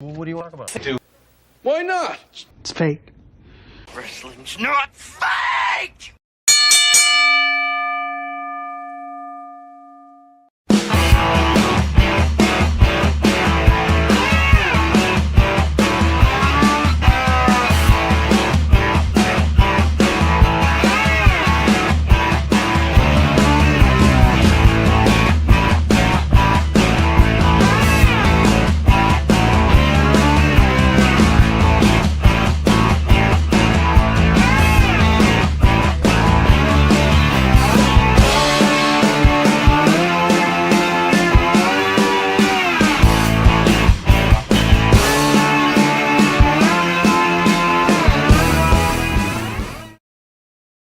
What do you want to talk about? Why not? It's fake. Wrestling's not fake!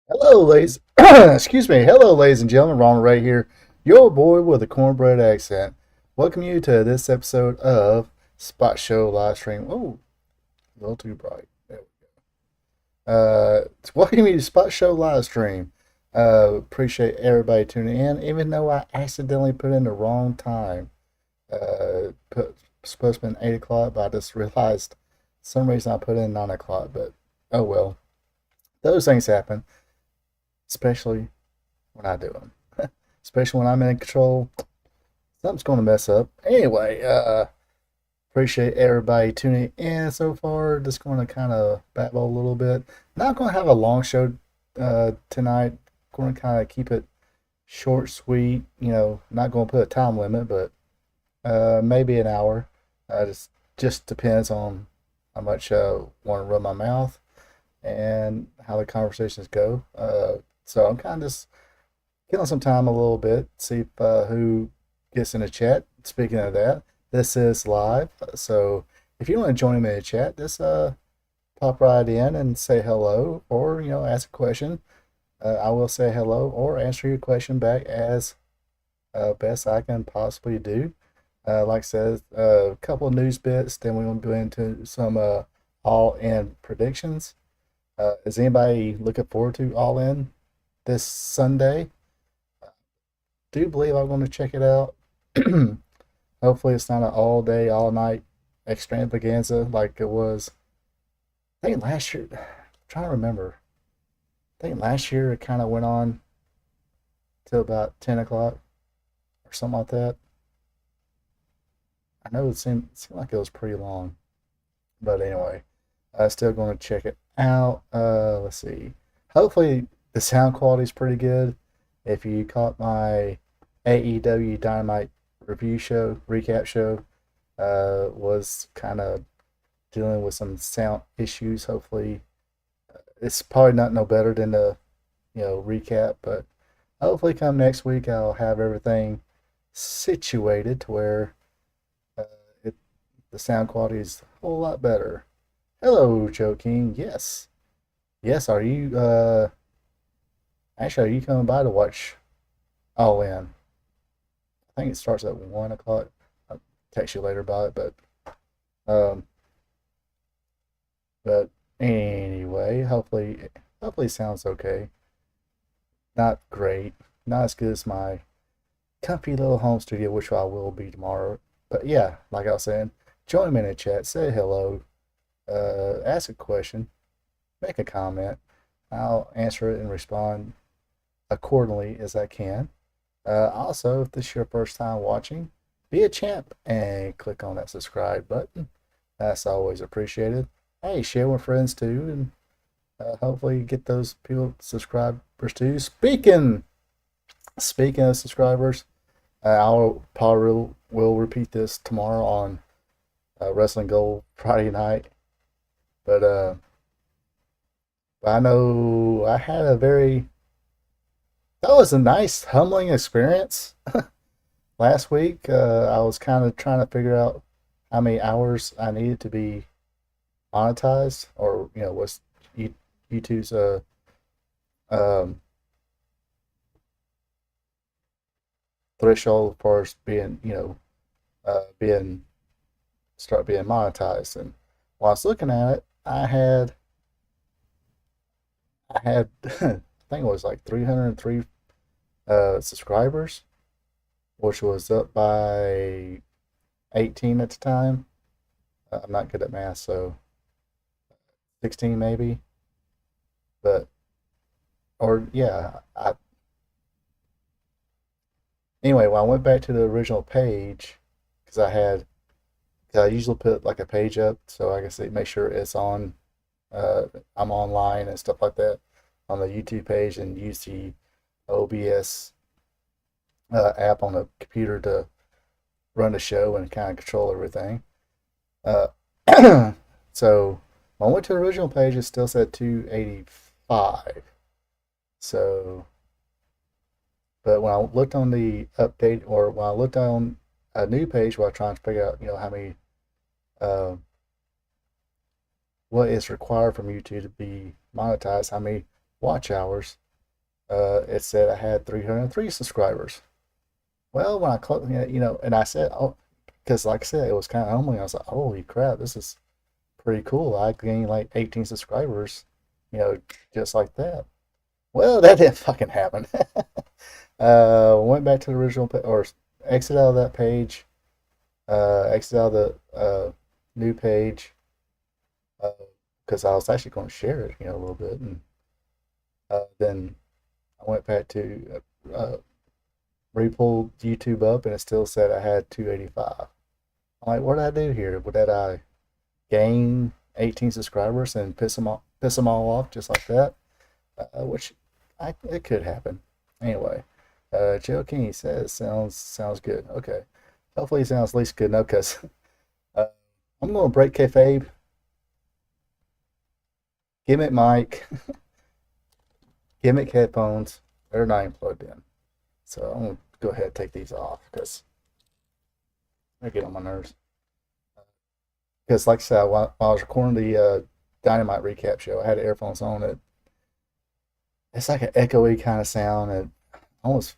Hello, ladies. Excuse me. Hello, ladies and gentlemen. Ronald right here, your boy with a cornbread accent. Welcome you to this episode of Spot Show live stream. Oh, a little too bright. There we go. Welcome you to Spot Show live stream. Appreciate everybody tuning in, even though I accidentally put in the wrong time. Supposed to be 8 o'clock, but I just realized for some reason I put in 9 o'clock. But oh well, those things happen. Especially when I do them. Especially when I'm in control. Something's going to mess up. Anyway, appreciate everybody tuning in so far. Just going to kind of babble a little bit. Not going to have a long show tonight. Going to kind of keep it short, sweet. You know, not going to put a time limit, but maybe an hour. Just depends on how much I want to run my mouth and how the conversations go. So I'm kind of just killing some time a little bit, see if who gets in the chat. Speaking of that, this is live, so if you want to join me in the chat, just pop right in and say hello, or ask a question. I will say hello or answer your question back as best I can possibly do. Like I said, a couple of news bits, then we're going to go into some all-in predictions. Is anybody looking forward to All In this Sunday? Do believe I'm going to check it out. Hopefully it's not an all day, all night extravaganza like it was. I think last year, I'm trying to remember. I think last year it kind of went on till about 10 o'clock or something like that. I know it seemed like it was pretty long. But anyway, still going to check it out. Let's see. Hopefully the sound quality is pretty good. If you caught my AEW Dynamite recap show, was kind of dealing with some sound issues. Hopefully, it's probably not no better than the recap, but hopefully come next week I'll have everything situated to where the sound quality is a whole lot better. Hello, Joe King. Yes. Are you actually, are you coming by to watch All In? I think it starts at 1 o'clock. I'll text you later about it, but anyway, hopefully it sounds okay. Not great. Not as good as my comfy little home studio, which I will be tomorrow. But yeah, like I was saying, join me in the chat, say hello, ask a question, make a comment. I'll answer it and respond accordingly as I can. Also, if this is your first time watching, be a champ and click on that subscribe button. That's always appreciated. Hey, share with friends too, and hopefully get those people subscribers too. Speaking of subscribers, I'll probably will repeat this tomorrow on Wrestling Gold Friday night. But I know I had that was a nice, humbling experience. Last week, I was kind of trying to figure out how many hours I needed to be monetized, or what's YouTube's threshold for us being start being monetized. And while I was looking at it, I had I think it was like 303 subscribers, which was up by 18 at the time. I'm not good at math, so 16 maybe. But or yeah, anyway, when I went back to the original page, because cause I usually put like a page up, so I guess make sure it's on, I'm online and stuff like that on the YouTube page, and use the OBS app on the computer to run the show and kind of control everything. Uh, so when I went to the original page, it still said 285. So, but when I looked on the update, or when I looked on a new page where I was trying to figure out, how many, uh, what is required from YouTube to be monetized, how many watch hours, it said I had 303 subscribers. Well, when I closed, and I said, oh, because like I said, it was kind of humbling. I was like, holy crap, this is pretty cool. I gained like 18 subscribers, just like that. Well, that didn't fucking happen. Went back to the original, or exit out of that page, exit out of the new page, because I was actually going to share it, a little bit, and then I went back to re-pulled YouTube up, and it still said I had 285. I'm like, what did I do here? What did I gain 18 subscribers and piss them all off just like that? Which it could happen. Anyway, Joe King says sounds good. Okay, hopefully it sounds at least good enough, because I'm going to break kayfabe. Gimmick mic, gimmick headphones. They're not even plugged in, so I'm going to go ahead and take these off because they get on my nerves. Because like I said, while I was recording the Dynamite recap show, I had the earphones on. It's like an echoey kind of sound, and almost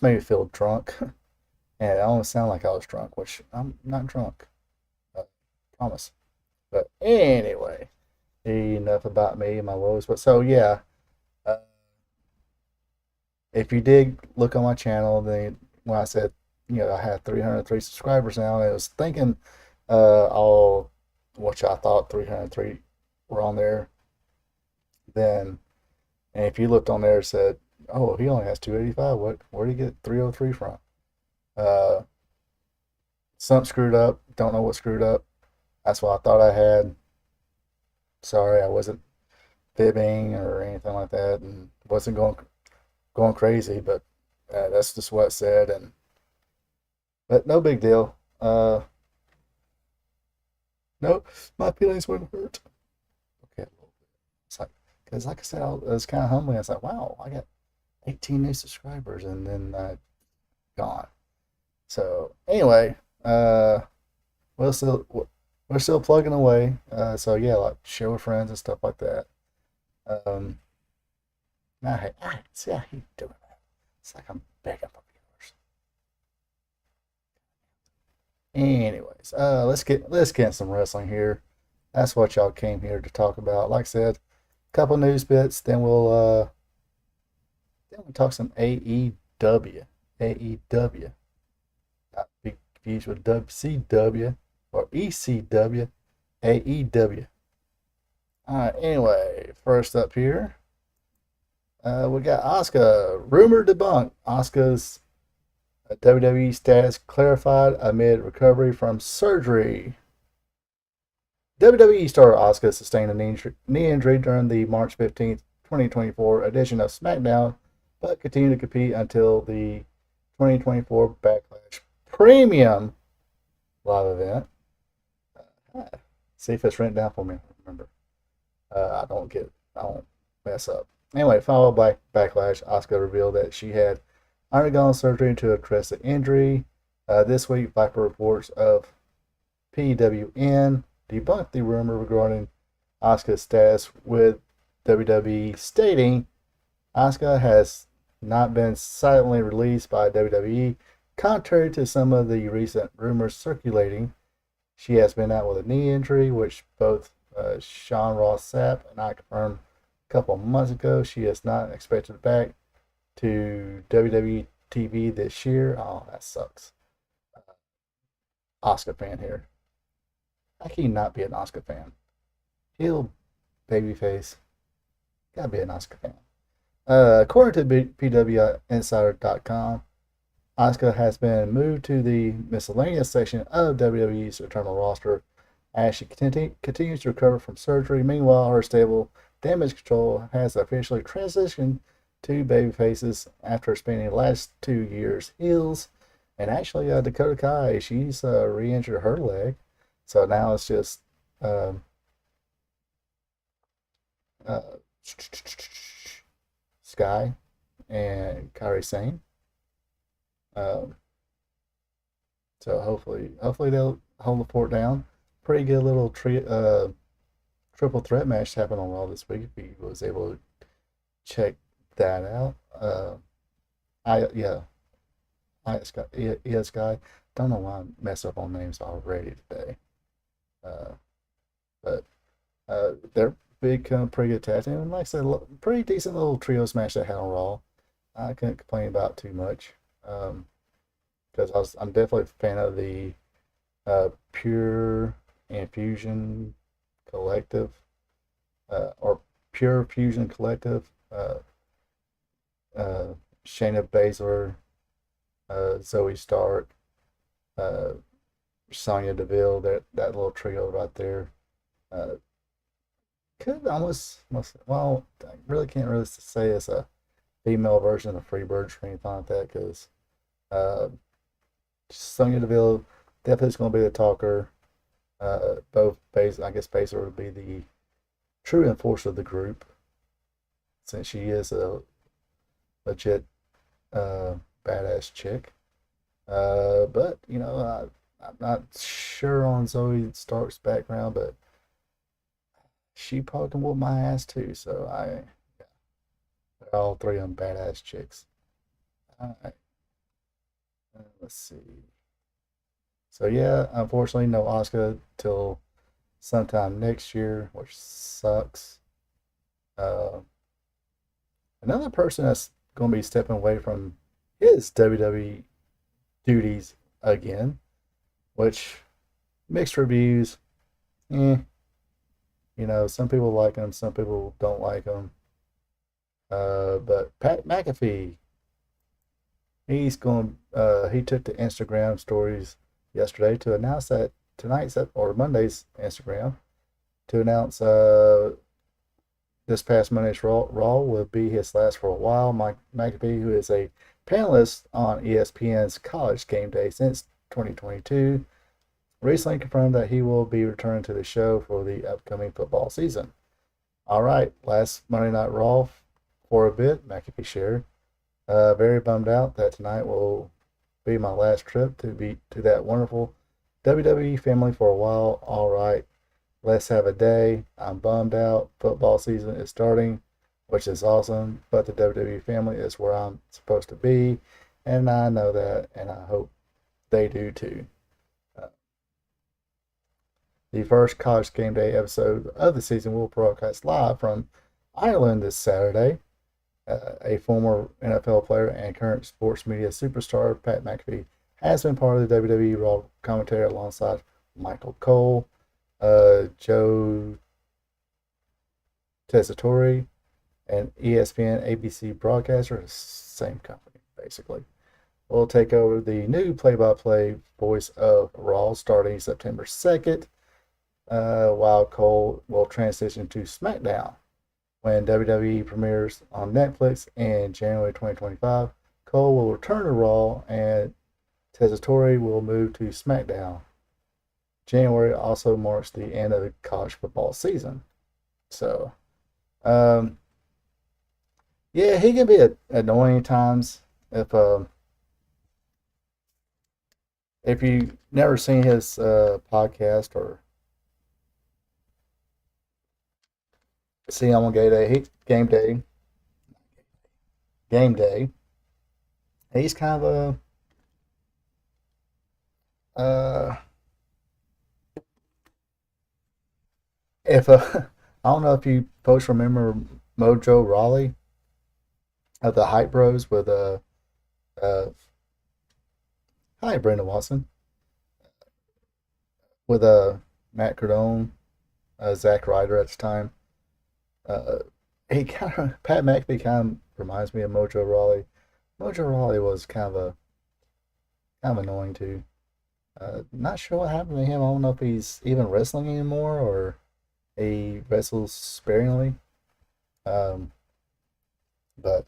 made me feel drunk, and it almost sounded like I was drunk, which I'm not drunk, I promise. But anyway, enough about me and my woes. But so yeah, uh, if you did look on my channel, then when I said, I had 303 subscribers now, and I was thinking, all which I thought 303 were on there. Then, and if you looked on there, it said, oh, he only has 285. Where did he get 303 from? Uh, Something screwed up. Don't know what screwed up. That's what I thought I had. Sorry, I wasn't fibbing or anything like that, and wasn't going crazy, but that's just what it said, but no big deal. No, my feelings wouldn't hurt. Okay, a little bit. It's like, because like I said, it was kind of humbling. I was like, wow, I got 18 new subscribers, and then gone. So anyway, we're still plugging away. So yeah, like share with friends and stuff like that. Um, see, I hate doing that. It's like I'm begging for viewers. Anyways, let's get some wrestling here. That's what y'all came here to talk about. Like I said, a couple news bits. Then we'll talk some AEW. AEW. Not be confused with WCW or ECW. AEW. Alright, anyway, first up here, we got Asuka. Rumor debunked. Asuka's WWE status clarified amid recovery from surgery. WWE star Asuka sustained a knee injury during the March 15th, 2024 edition of SmackDown, but continued to compete until the 2024 Backlash Premium live event. See if it's written down for me. Remember, I don't mess up. Anyway, followed by Backlash, Asuka revealed that she had undergone surgery to address the injury. This week, Viper reports of PWN debunked the rumor regarding Asuka's status with WWE, stating Asuka has not been silently released by WWE, contrary to some of the recent rumors circulating. She has been out with a knee injury, which both Sean Ross Sapp and I confirmed a couple of months ago. She is not expected back to WWE TV this year. Oh, that sucks. Asuka fan here. How can you not be an Asuka fan? Heel, babyface, gotta be an Asuka fan. According to PWInsider.com, Asuka has been moved to the miscellaneous section of WWE's Eternal roster as she continues to recover from surgery. Meanwhile, her stable Damage Control has officially transitioned to babyfaces after spending the last 2 years heels. And actually, Dakota Kai, she's re-injured her leg, so now it's just um, uh, Sky and Kairi Sane. Um, so hopefully they'll hold the fort down. Pretty good little triple threat match happened on Raw this week. If you was able to check that out. I yeah, Sky. Don't know why I messed up on names already today. Uh, but they're big, pretty good tag team. And like I said, pretty decent little trios match they had on Raw. I couldn't complain about too much. Because I'm definitely a fan of the Pure Infusion Collective, or Pure Fusion Collective. Shayna Baszler, Zoe Stark, uh, Sonya Deville. That little trio right there. Uh, could almost, well, I really can't really say it's a female version of Freebirds or anything like that, because uh, Sonya Deville definitely is going to be the talker. Both I guess Baszler would be the true enforcer of the group, since she is a legit badass chick. But I'm not sure on Zoe Stark's background, but she probably can whoop my ass too. So they're all three of them badass chicks. All right, let's see. So yeah, unfortunately, no Asuka till sometime next year, which sucks. Uh, Another person that's going to be stepping away from his WWE duties again, which mixed reviews. Eh, some people like him, some people don't like him. But Pat McAfee, he took to Instagram stories yesterday to announce that tonight's or Monday's Instagram to announce this past Monday's Raw will be his last for a while. Mike McAfee, who is a panelist on ESPN's College Game Day since 2022, recently confirmed that he will be returning to the show for the upcoming football season. All right, last Monday Night Raw for a bit, McAfee shared. Very bummed out that tonight will be my last trip to that wonderful WWE family for a while. All right, let's have a day. I'm bummed out. Football season is starting, which is awesome, but the WWE family is where I'm supposed to be, and I know that, and I hope they do too. The first College Game Day episode of the season will broadcast live from Ireland this Saturday. A former NFL player and current sports media superstar, Pat McAfee, has been part of the WWE Raw commentary alongside Michael Cole, Joe Tessitore, and ESPN ABC broadcaster, same company basically, will take over the new play-by-play voice of Raw starting September 2nd, while Cole will transition to SmackDown. When WWE premieres on Netflix in January 2025, Cole will return to Raw and Tessitore will move to SmackDown. January also marks the end of the college football season. So, yeah, he can be annoying at times if you never seen his podcast or see him on game day. He's kind of if I don't know if you folks remember Mojo Rawley of the Hype Bros with uh hi Brenda Watson with Matt Cardone, Zack Ryder at the time. Uh, he kind of Pat McAfee kind of reminds me of Mojo Rawley. Mojo Rawley was kind of annoying too. Not sure what happened to him. I don't know if he's even wrestling anymore or he wrestles sparingly. Um, but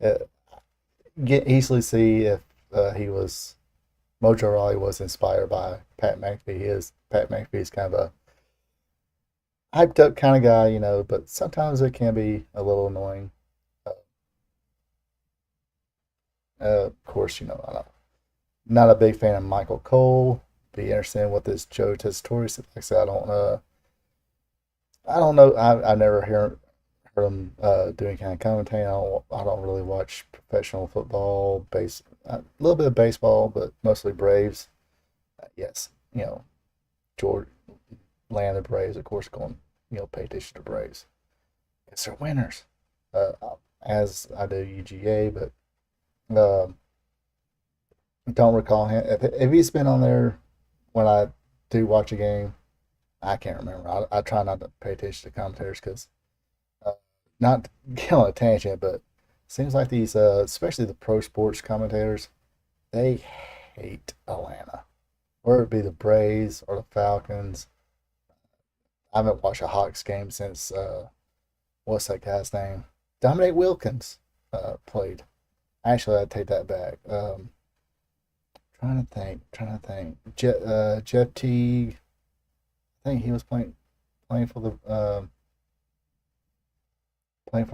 uh, get easily see if he was Mojo Rawley was inspired by Pat McAfee. Pat McAfee is kind of a hyped up kind of guy, but sometimes it can be a little annoying. Uh, of course, I'm not a big fan of Michael Cole. Be interested in what this Joe Tessitore. Like I said, I don't know. I never heard him doing kind of commentating. I don't really watch professional football, a little bit of baseball, but mostly Braves. Yes, George land of Braves, of course, going pay attention to Braves because they're winners. Uh, as I do UGA, but um, don't recall him. If he's been on there when I do watch a game, I can't remember. I try not to pay attention to commentators because uh, not to get on a tangent, but it seems like these, especially the pro sports commentators, they hate Atlanta, or it be the Braves or the Falcons. I haven't watched a Hawks game since what's that guy's name? Dominic Wilkins played. Actually, I take that back. Trying to think. Jeff Teague. I think he was playing for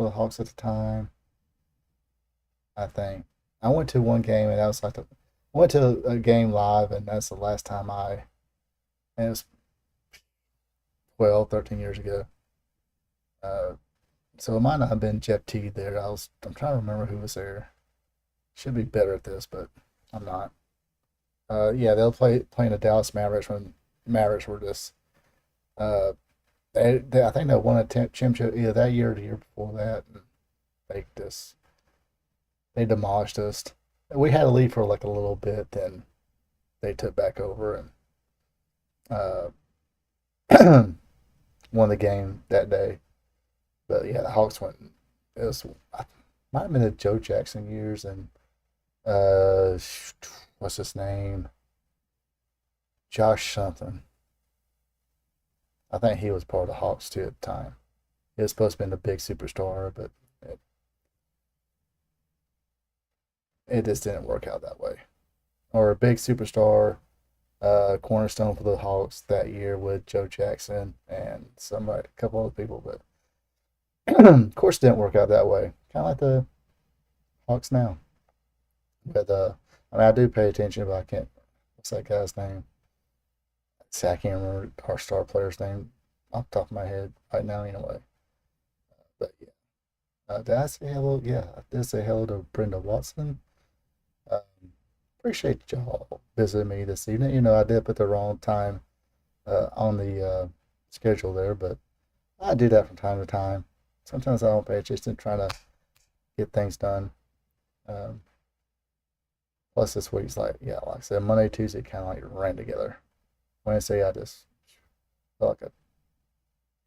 the Hawks at the time. I think I went to one game and that was like I went to a game live and that's the last time and it was 12, 13 years ago. Uh, so it might not have been Jeff Teague there. I'm trying to remember who was there. Should be better at this, but I'm not. Yeah, they'll playing the Dallas Mavericks when Mavericks were just uh, I think they won a championship either that year or the year before that. And they just they demolished us. We had a lead for like a little bit, then they took back over and won the game that day. But yeah, the Hawks went. It was might have been the Joe Jackson years and uh, what's his name? Josh something. I think he was part of the Hawks too at the time. He was supposed to be the big superstar, but it, it just didn't work out that way. Or a big superstar, cornerstone for the Hawks that year with Joe Jackson and a couple other people, but of course, it didn't work out that way. Kind of like the Hawks now. But I do pay attention, but I can't. What's that guy's name? See, I can't remember our star player's name off the top of my head right now. Anyway, but yeah, did I say hello? Yeah, I did say hello to Brenda Watson. Um, appreciate y'all visiting me this evening. I did put the wrong time on the schedule there, but I do that from time to time. Sometimes I don't pay attention trying to get things done. Um, plus this week's like I said, Monday, Tuesday kind of like ran together. Wednesday, I just felt like a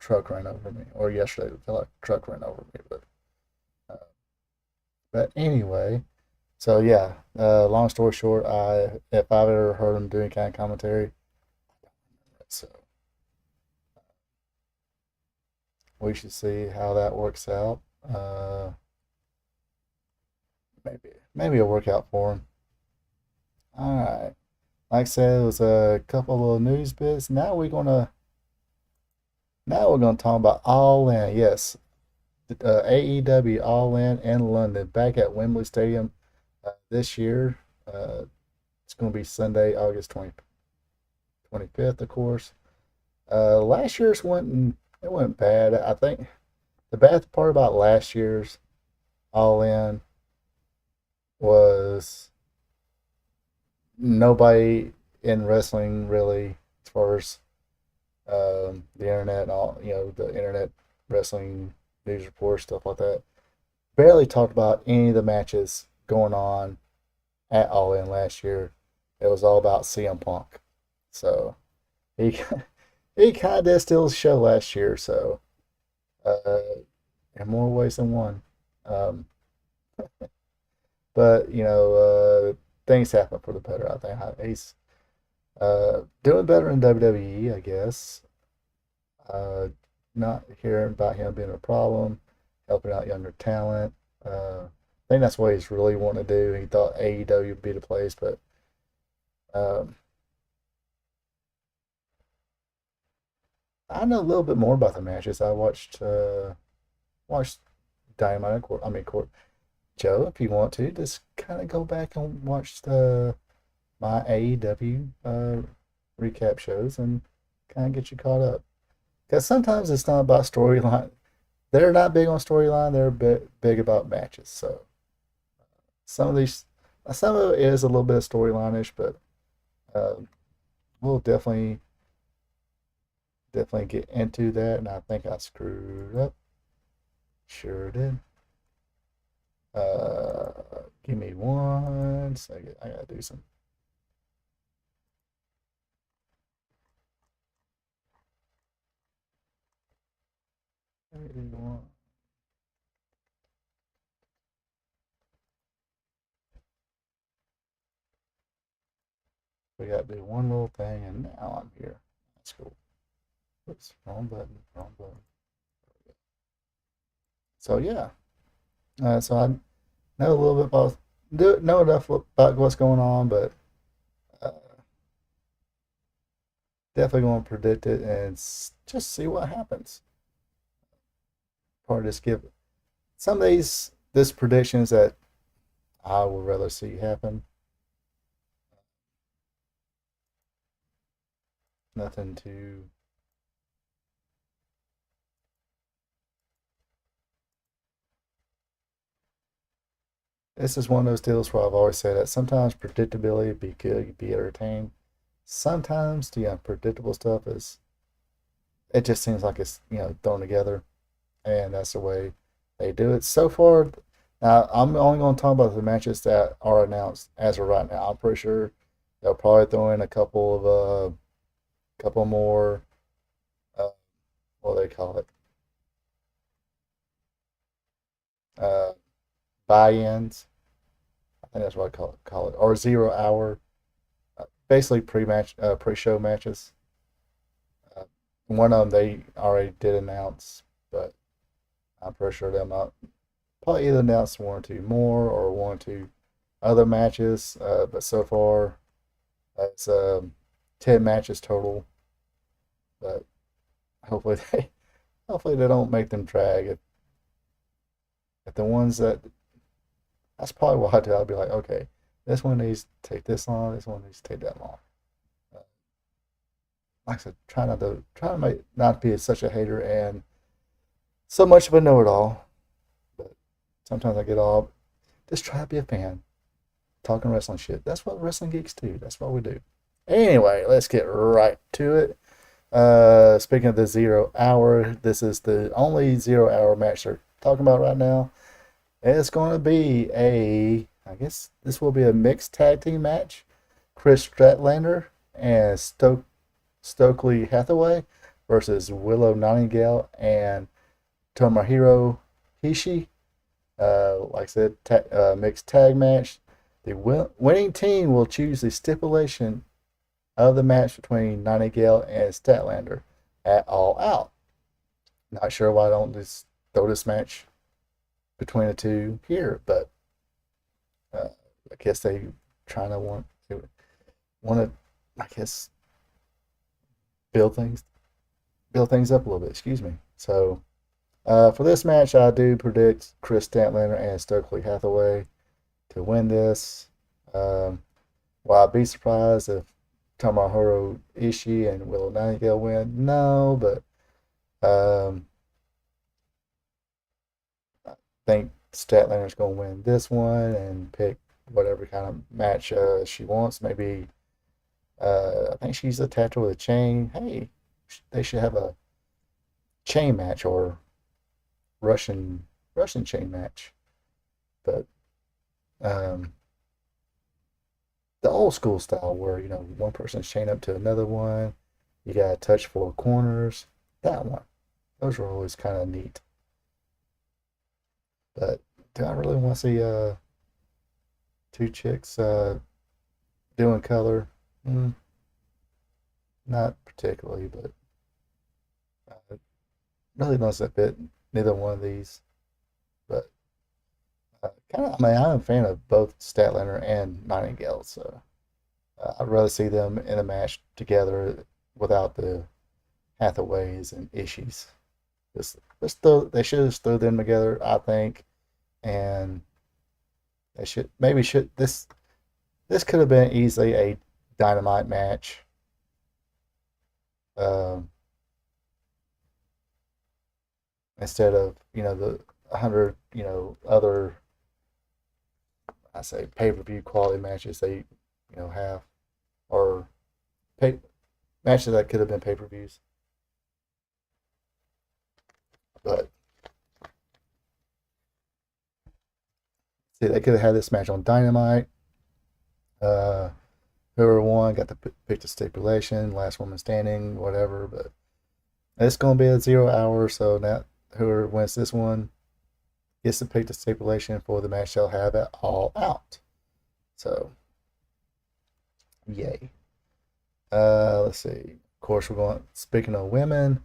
truck ran over me, or yesterday, it felt like a truck ran over me. Uh, but anyway, so yeah. Long story short, if I've ever heard him doing kind of commentary, so we should see how that works out. Maybe it'll work out for him. All right. Like I said, it was a couple of little news bits. Now we're gonna talk about All In. Yes, AEW All In London back at Wembley Stadium this year. It's gonna be Sunday, August 25th, of course. Last year's it went bad. I think the bad part about last year's All In was nobody in wrestling really, as far as the internet and all, the internet wrestling news reports, stuff like that, barely talked about any of the matches going on at All In last year. It was all about CM Punk. So he he kind of did steal the show last year, so uh, in more ways than one. Um, but things happen for the better. I think he's doing better in WWE, I guess. Uh, Not hearing about him being a problem, helping out younger talent. I think that's what he's really wanting to do. He thought AEW would be the place, but um, I know a little bit more about the matches. I watched Dynamite. I mean, Joe, if you want to, just kind of go back and watch my AEW recap shows and kind of get you caught up. Because sometimes it's not about storyline. They're not big on storyline. They're big about matches. So some of these, some of it is a little bit storyline-ish, but uh, we'll definitely get into that. And I think I screwed up. Sure did. Uh, Give me 1 second. I gotta do some. We got to do one little thing, and now I'm here. That's cool. Oops, wrong button, wrong button. So yeah, so I know a little bit about, know enough about what's going on, but uh, definitely going to predict it and just see what happens. Probably just give some of this predictions that I would rather see happen. Nothing to. This is one of those deals where I've always said that sometimes predictability be good, you be entertained. Sometimes the unpredictable stuff is, it just seems like it's thrown together, and that's the way they do it so far. Now I'm only going to talk about the matches that are announced as of right now. I'm pretty sure they'll probably throw in a couple more. Uh, what do they call it? Uh, Buy-ins. I think that's what I call it, or 0 hour. Basically pre-show matches. Uh, One of them they already did announce, but I'm pretty sure they'll not probably either announce one or two more or one or two other matches. But so far, it's 10 matches total. But hopefully they hopefully they don't make them drag. If the ones that's probably what I do. I'll be like, okay, this one needs to take this long. This one needs to take that long. Uh, like I said, try to make not be such a hater and so much of a know-it-all. But sometimes I get all just try to be a fan, talking wrestling shit. That's what wrestling geeks do. That's what we do. Anyway, let's get right to it. Speaking of the 0 hour, this is the only 0 hour match they're talking about right now. It's going to be I guess this will be a mixed tag team match. Chris Statlander and Stokely Hathaway versus Willow Nightingale and Tomohiro Ishii. Like I said, mixed tag match. The winning team will choose the stipulation of the match between Nightingale and Statlander at All Out. Not sure why I don't just throw this match between the two here, but I guess they trying to want to, I guess, build things up a little bit. Excuse me. So for this match, I do predict Chris Statlander and Stokely Hathaway to win this. Will I be surprised if Tomohiro Ishii and Willow Nightingale win? No, but I think Statlander's going to win this one and pick whatever kind of match she wants. Maybe I think she's attached with a chain. Hey, they should have a chain match or Russian chain match. But um, the old school style where one person's chained up to another one, You got to touch four corners. That one. Those were always kind of neat. But do I really want to see two chicks doing color? Mm, not particularly, but really doesn't fit neither one of these. But kind of, I mean, I'm a fan of both Statlander and Nightingale, so I'd rather see them in a match together without the Hathaways and issues. They should just throw them together, I think, and they should maybe should this could have been easily a dynamite match. Um, Instead of the 100 other I say pay-per-view quality matches they have, or pay matches that could have been pay-per-views. But see, they could have had this match on Dynamite. Uh, Whoever won got to pick the stipulation, last woman standing, whatever. But it's going to be a 0 hour, so now whoever wins this one gets to pick the stipulation for the match they'll have at All Out. So, yay. Let's see. Of course, we're going. Speaking of women,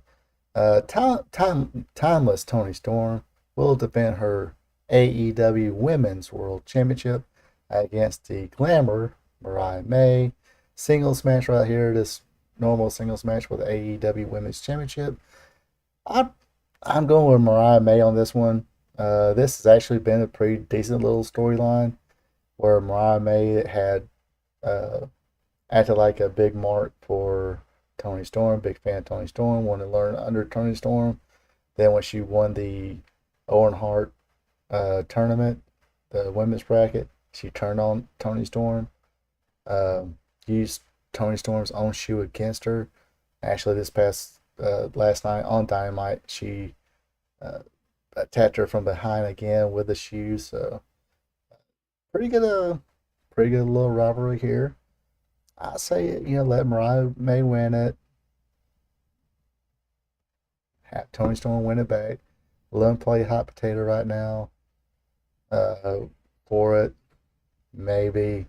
timeless Toni Storm will defend her AEW Women's World Championship against the Glamour Mariah May. Singles match right here. This normal singles match with the AEW Women's Championship. I'm going with Mariah May on this one. This has actually been a pretty decent little storyline where Mariah May had acted like a big mark for Toni Storm, big fan of Toni Storm, wanted to learn under Toni Storm. Then when she won the Owen Hart tournament, the women's bracket, she turned on Toni Storm, used Toni Storm's own shoe against her. Actually, this past last night on Dynamite, she attacked her from behind again with the shoe. So pretty good little rivalry here. I say let Mariah May win it. Have Toni Storm win it back. Let them play hot potato right now. For it, maybe.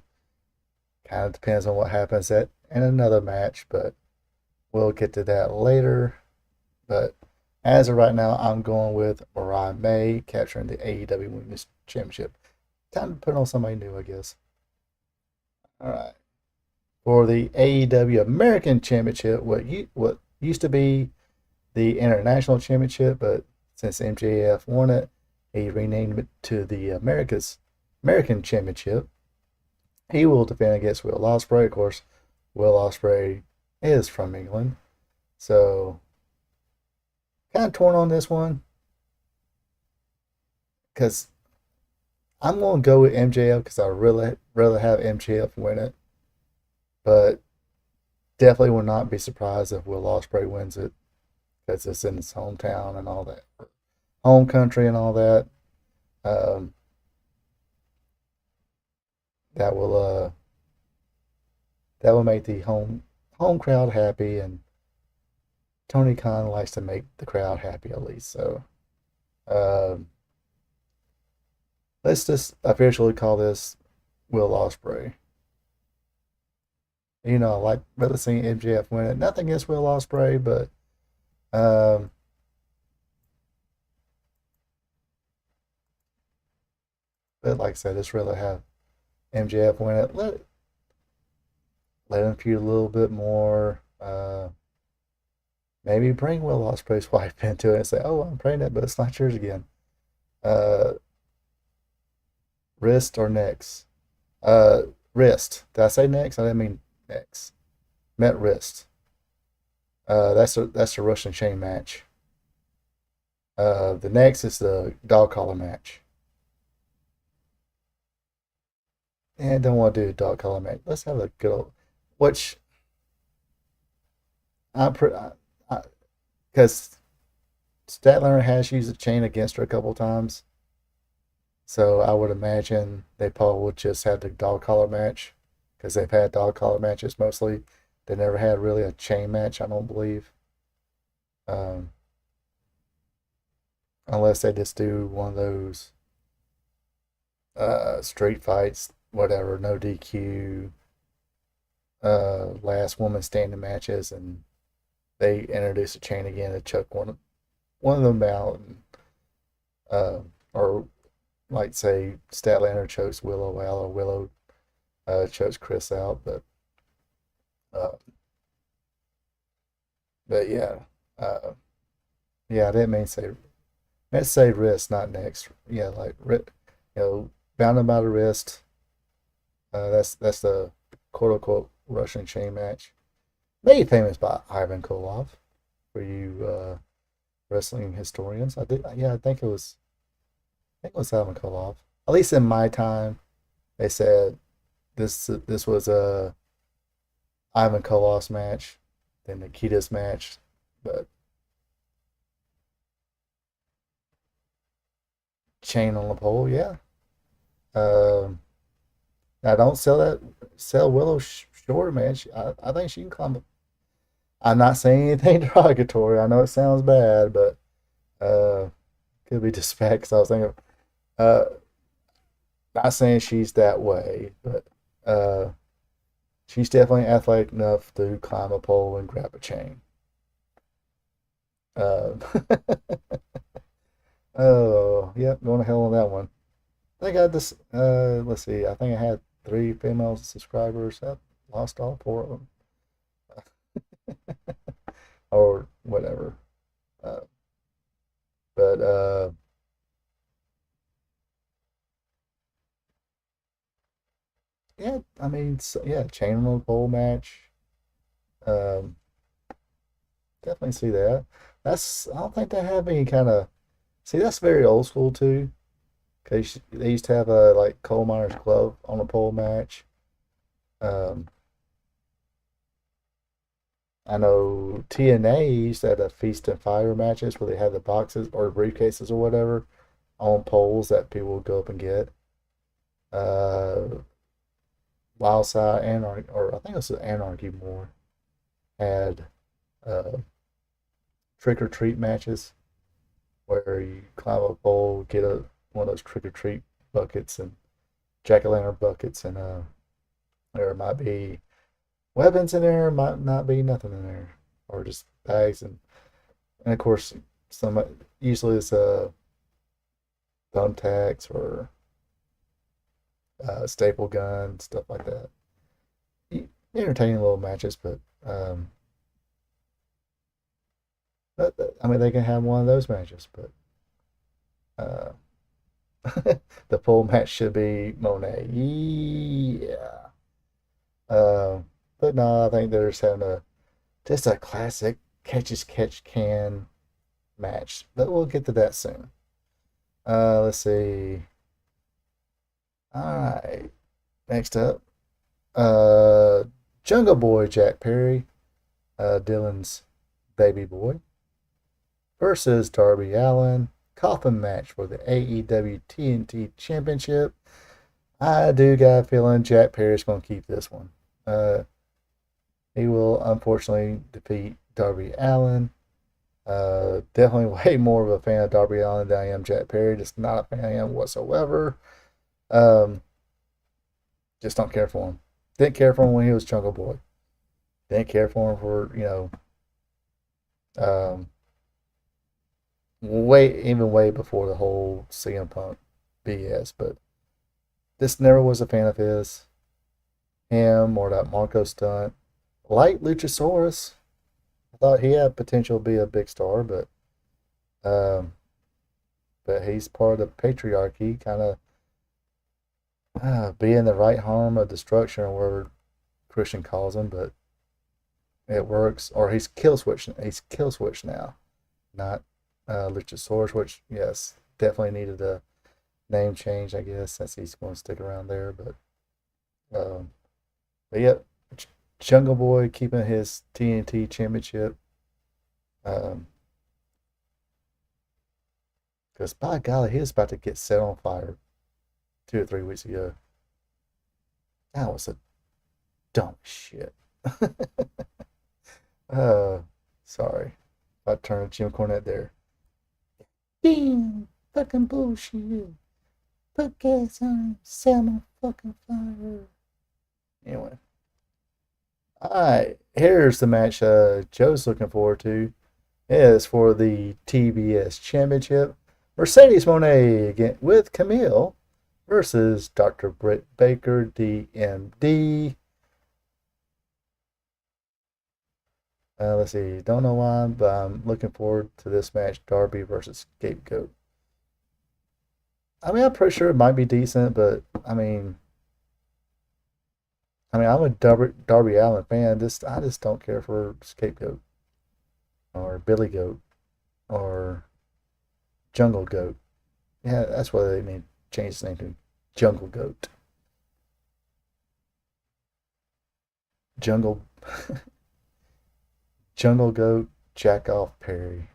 Kind of depends on what happens in another match, but we'll get to that later. But as of right now, I'm going with Mariah May capturing the AEW Women's Championship. Time to put on somebody new, I guess. All right. For the AEW American Championship, what used to be the International Championship, but since MJF won it, he renamed it to the American Championship. He will defend against Will Ospreay. Of course, Will Ospreay is from England, so kind of torn on this one because I'm going to go with MJF because I really rather have MJF win it, but definitely will not be surprised if Will Ospreay wins it because it's in his hometown and all that, home country and all that. That will make the home crowd happy, and Tony Khan likes to make the crowd happy at least. So let's just officially call this Will Ospreay. I like rather seeing MJF win it. Nothing against Will Ospreay, but like I said, just rather have MJF win it. Let him feud a little bit more. Maybe bring Will Ospreay's wife into it and say, "Oh, I'm pregnant, but it's not yours again." Wrist or necks? Wrist. Did I say necks? I didn't mean necks. Meant wrist. That's the Russian chain match. The next is the dog collar match. And don't want to do a dog collar match. Let's have a good old, which because Statler has used a chain against her a couple times, so I would imagine they probably would just have the dog collar match because they've had dog collar matches mostly They never had really a chain match, I don't believe. Um, unless they just do one of those street fights, whatever, no DQ, last woman standing matches, and they introduce a chain again to chuck one of them out, and, or like say Statlander chokes Willow out, or Willow chokes Chris out, uh, but yeah, yeah, I didn't mean to say. Let's say wrist, not next. Yeah, like bounded by the wrist. That's the quote unquote Russian chain match, made famous by Ivan Koloff. For you wrestling historians, I did. Yeah, I think it was Ivan Koloff. At least in my time, they said this was a Ivan Koloff's match, then Nikita's match, but chain on the pole, yeah. Um, Now don't sell Willow short, man. I think she can climb up. I'm not saying anything derogatory. I know it sounds bad, but could be just facts. I was thinking, uh, not saying she's that way, but uh, she's definitely athletic enough to climb a pole and grab a chain. Uh, oh, yep, going to hell on that one. I think I just let's see. I think I had 3 female subscribers. I lost all 4 of them, or whatever. Uh, but yeah, I mean, yeah, chain on the pole match. Um, definitely see that. I don't think they have any kind of. See, that's very old school too. Cause they used to have a like coal miners glove on a pole match. Um, I know TNA used to have the Feast and Fire matches where they had the boxes or briefcases or whatever on poles that people would go up and get. Uh, Wildside Anarchy, or I think it was Anarchy more, had uh, trick or treat matches where you climb a pole, get one of those trick or treat buckets and jack o' lantern buckets, and there might be weapons in there, might not be nothing in there, or just bags, and of course some usually it's thumbtacks or staple gun, stuff like that. Entertaining little matches, um, but I mean they can have one of those matches, but uh, the full match should be Monet. Yeah. But no, I think they're just having just a classic catch as catch can match. But we'll get to that soon. Let's see. All right. Next up, uh, Jungle Boy Jack Perry, Dylan's baby boy, versus Darby Allin. Coffin match for the AEW TNT Championship. I do got a feeling Jack Perry's going to keep this one. He will unfortunately defeat Darby Allin. Definitely way more of a fan of Darby Allin than I am Jack Perry. Just not a fan of him whatsoever. Um, just don't care for him. Didn't care for him when he was Jungle Boy. Didn't care for him for, um, way before the whole CM Punk BS. But this never was a fan of his. Him or that Marco stunt. Like Luchasaurus. I thought he had potential to be a big star, um, but he's part of the patriarchy, kind of being the right arm of destruction, or whatever Christian calls him. But it works. Or he's kill switch. He's kill switch now, not Luchasaurus, which yes, definitely needed a name change, I guess, since he's going to stick around there. Um, but yeah, Jungle Boy keeping his TNT championship. Because by golly, he was about to get set on fire 2 or 3 weeks ago. That was a dumb shit. uh, sorry. I turned Jim Cornette there. Damn, fucking bullshit. Put gas on, set my fucking fire. Anyway. Alright, here's the match Joe's looking forward to. It is for the TBS Championship. Mercedes Moné again with Camille versus Dr. Britt Baker, DMD. Let's see, don't know why, but I'm looking forward to this match, Darby versus Scapegoat. I mean, I'm pretty sure it might be decent, but I'm a Darby Allin fan. I just don't care for Scapegoat or Billy Goat or Jungle Goat. Yeah, that's why they need to change the name to Jungle Goat. Jungle Jungle Goat Jack Off Perry.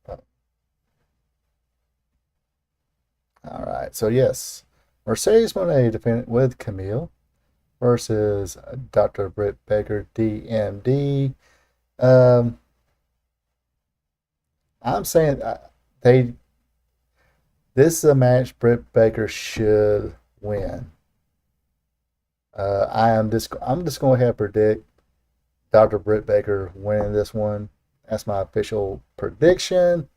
Oh, all right, so yes, Mercedes Moné defended with Camille versus Dr. Britt Baker, DMD. Um, I'm saying they. This is a match Britt Baker should win. I'm just going to go ahead and predict Dr. Britt Baker winning this one. That's my official prediction.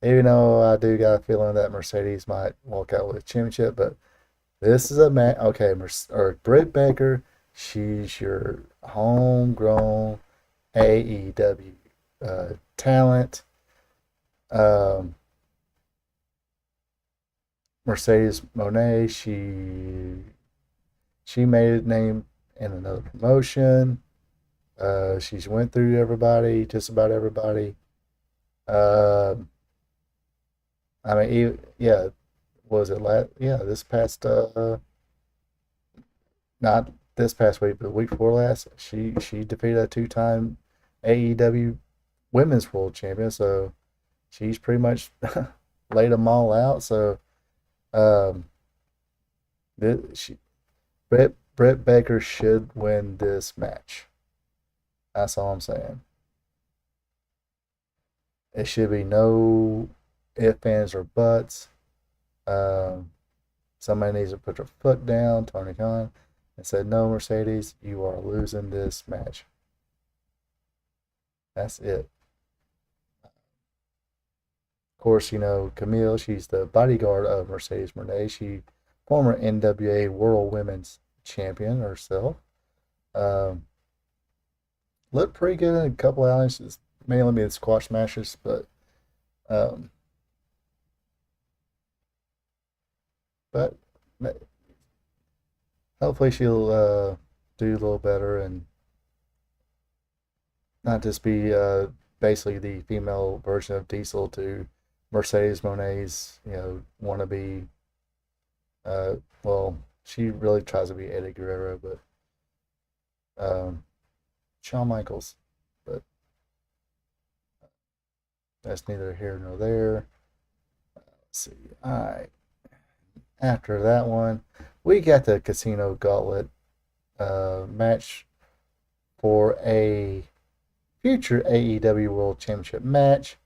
Even though I do got a feeling that Mercedes might walk out with a championship, but this is a match. Okay, Britt Baker, she's your homegrown AEW talent. Um, Mercedes Moné, she made a name in another promotion. She's went through everybody, just about everybody. I mean, yeah, was it last? Yeah, this past, not this past week, but the week before last, she defeated a two-time AEW Women's World Champion. So she's pretty much laid them all out. So, um, she Britt Baker should win this match. That's all I'm saying. It should be no ifs, ands, or buts. Um, Somebody needs to put their foot down, Tony Khan, and said, "No, Mercedes, you are losing this match." That's it. Of course, Camille, she's the bodyguard of Mercedes Moné. She former NWA World Women's Champion herself. Um, Looked pretty good in a couple of outings, mainly being squash matches, but um, but hopefully she'll do a little better and not just be basically the female version of Diesel to Mercedes Moné's, wannabe. Well, she really tries to be Eddie Guerrero, but Shawn Michaels. But that's neither here nor there. Let's see. All right. After that one, we got the Casino Gauntlet match for a future AEW World Championship match.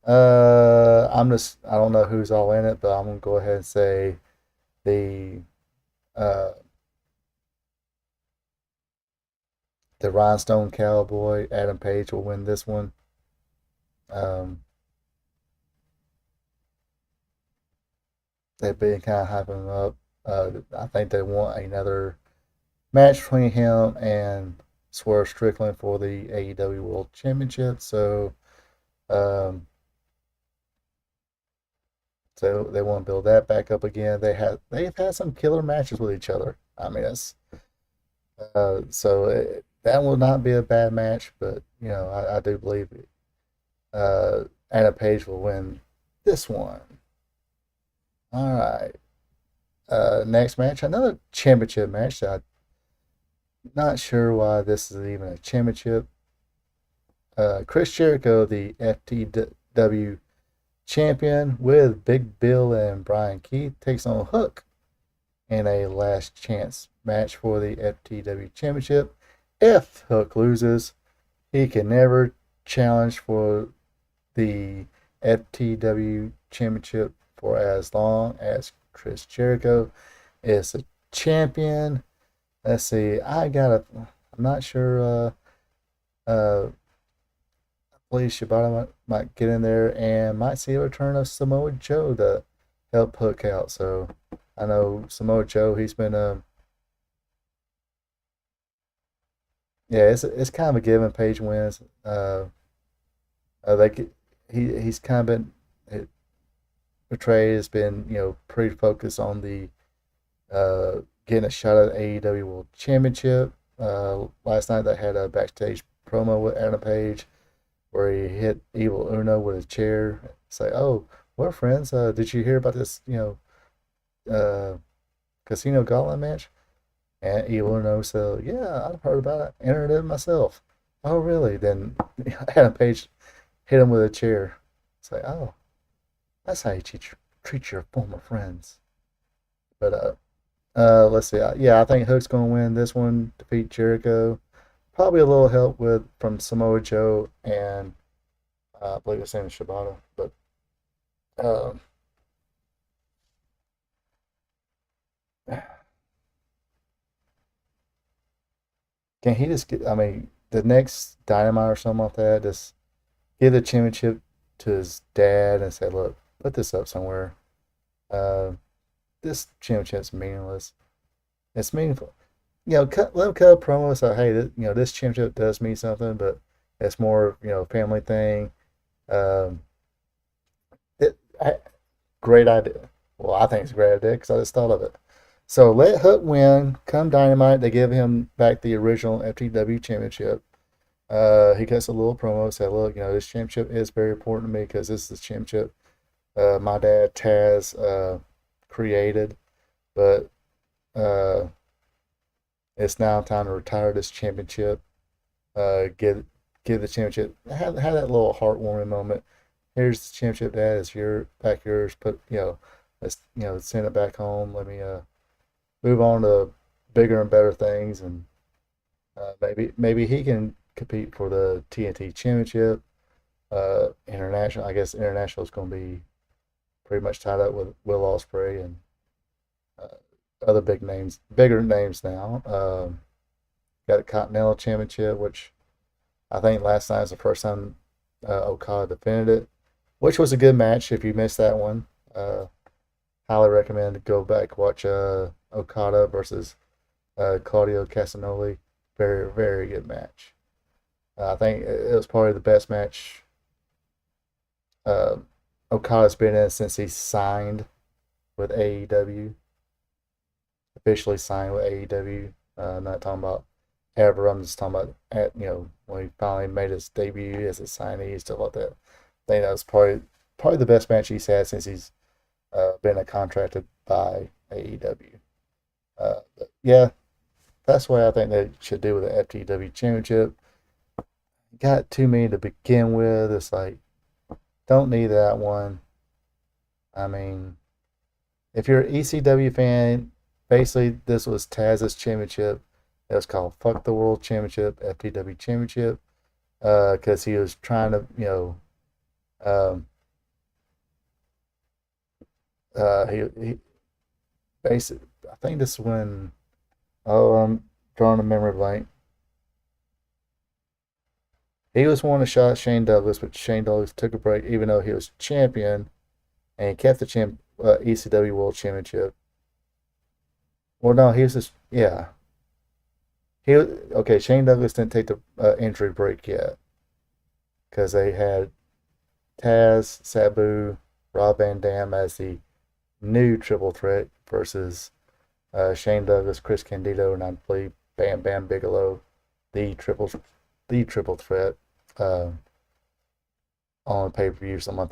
I don't know who's all in it, but I'm gonna go ahead and say the uh, the Rhinestone Cowboy Adam Page will win this one. Um, they've been kind of hyping him up. I think they want another match between him and Swerve Strickland for the AEW World Championship. Um, so they want to build that back up again. They've had some killer matches with each other. I mean, that will not be a bad match, but I do believe Anna Page will win this one. All right. Next match, another championship match. I'm not sure why this is even a championship. Chris Jericho, the FTW champion, with Big Bill and Brian Keith, takes on Hook, in a last chance match for the FTW Championship. If Hook loses, he can never challenge for the FTW Championship for as long as Chris Jericho is a champion. Let's see. I'm not sure. I believe Shibata might get in there and might see a return of Samoa Joe to help Hook out. So I know Samoa Joe. He's been yeah. It's kind of a given. Page wins. They he's kind of been portrayed has been pretty focused on the getting a shot at AEW World Championship. Last night they had a backstage promo with Adam Page where he hit Evil Uno with a chair. Say, "Oh, we're friends. Did you hear about this? Uh, Casino Gauntlet match?" And Evil Uno said, "Yeah, I've heard about it. Entered it myself." "Oh, really?" Then Adam Page hit him with a chair. Say, "Oh, that's how you treat your former friends." But let's see. Yeah, I think Hook's going to win this one, defeat Jericho. Probably a little help from Samoa Joe and I believe his name is Shibata. But um, can he just get? I mean, the next Dynamite or something like that, just give the championship to his dad and say, "Look, put this up somewhere. Uh, this championship's meaningless. It's meaningful. Let him cut a promo. So hey, this championship does mean something, but it's more family thing. Um, it, I, great idea. Well, I think it's a great idea because I just thought of it. So let Hook win. Come Dynamite, they give him back the original FTW championship. He cuts a little promo. Said, "Look, this championship is very important to me because this is the championship my dad Taz created, but." Uh, It's now time to retire this championship. Give the championship. Have that little heartwarming moment. Here's the championship, Dad. It's yours. Put let's send it back home. Let me move on to bigger and better things, and maybe he can compete for the TNT championship. International. I guess international is going to be pretty much tied up with Will Ospreay and uh, other bigger names now. Got a Continental Championship, which I think last night was the first time Okada defended it, which was a good match. If you missed that one, highly recommend to go back watch Okada versus Claudio Castagnoli. Very, very good match. I think it was probably the best match uh, Okada's been in since he signed with AEW. Officially signed with AEW. I'm not talking about ever. I'm just talking about when he finally made his debut as a signee, stuff like that. I think that was probably the best match he's had since he's been contracted by AEW. But yeah, that's what I think they should do with the FTW Championship. Got too many to begin with. It's like don't need that one. I mean, if you're an ECW fan, basically this was Taz's championship. It was called Fuck the World Championship, FTW Championship, because he was trying to, um, he basically, I think this is when, oh, I'm drawing a memory blank. He was wanting to shot Shane Douglas, but Shane Douglas took a break, even though he was champion, and he kept the ECW World Championship. Well, no, he was just yeah. Okay. Shane Douglas didn't take the injury break yet because they had Taz, Sabu, Rob Van Dam as the new triple threat versus Shane Douglas, Chris Candido, and I believe Bam Bam Bigelow, the triple the triple threat uh, on pay per view, something like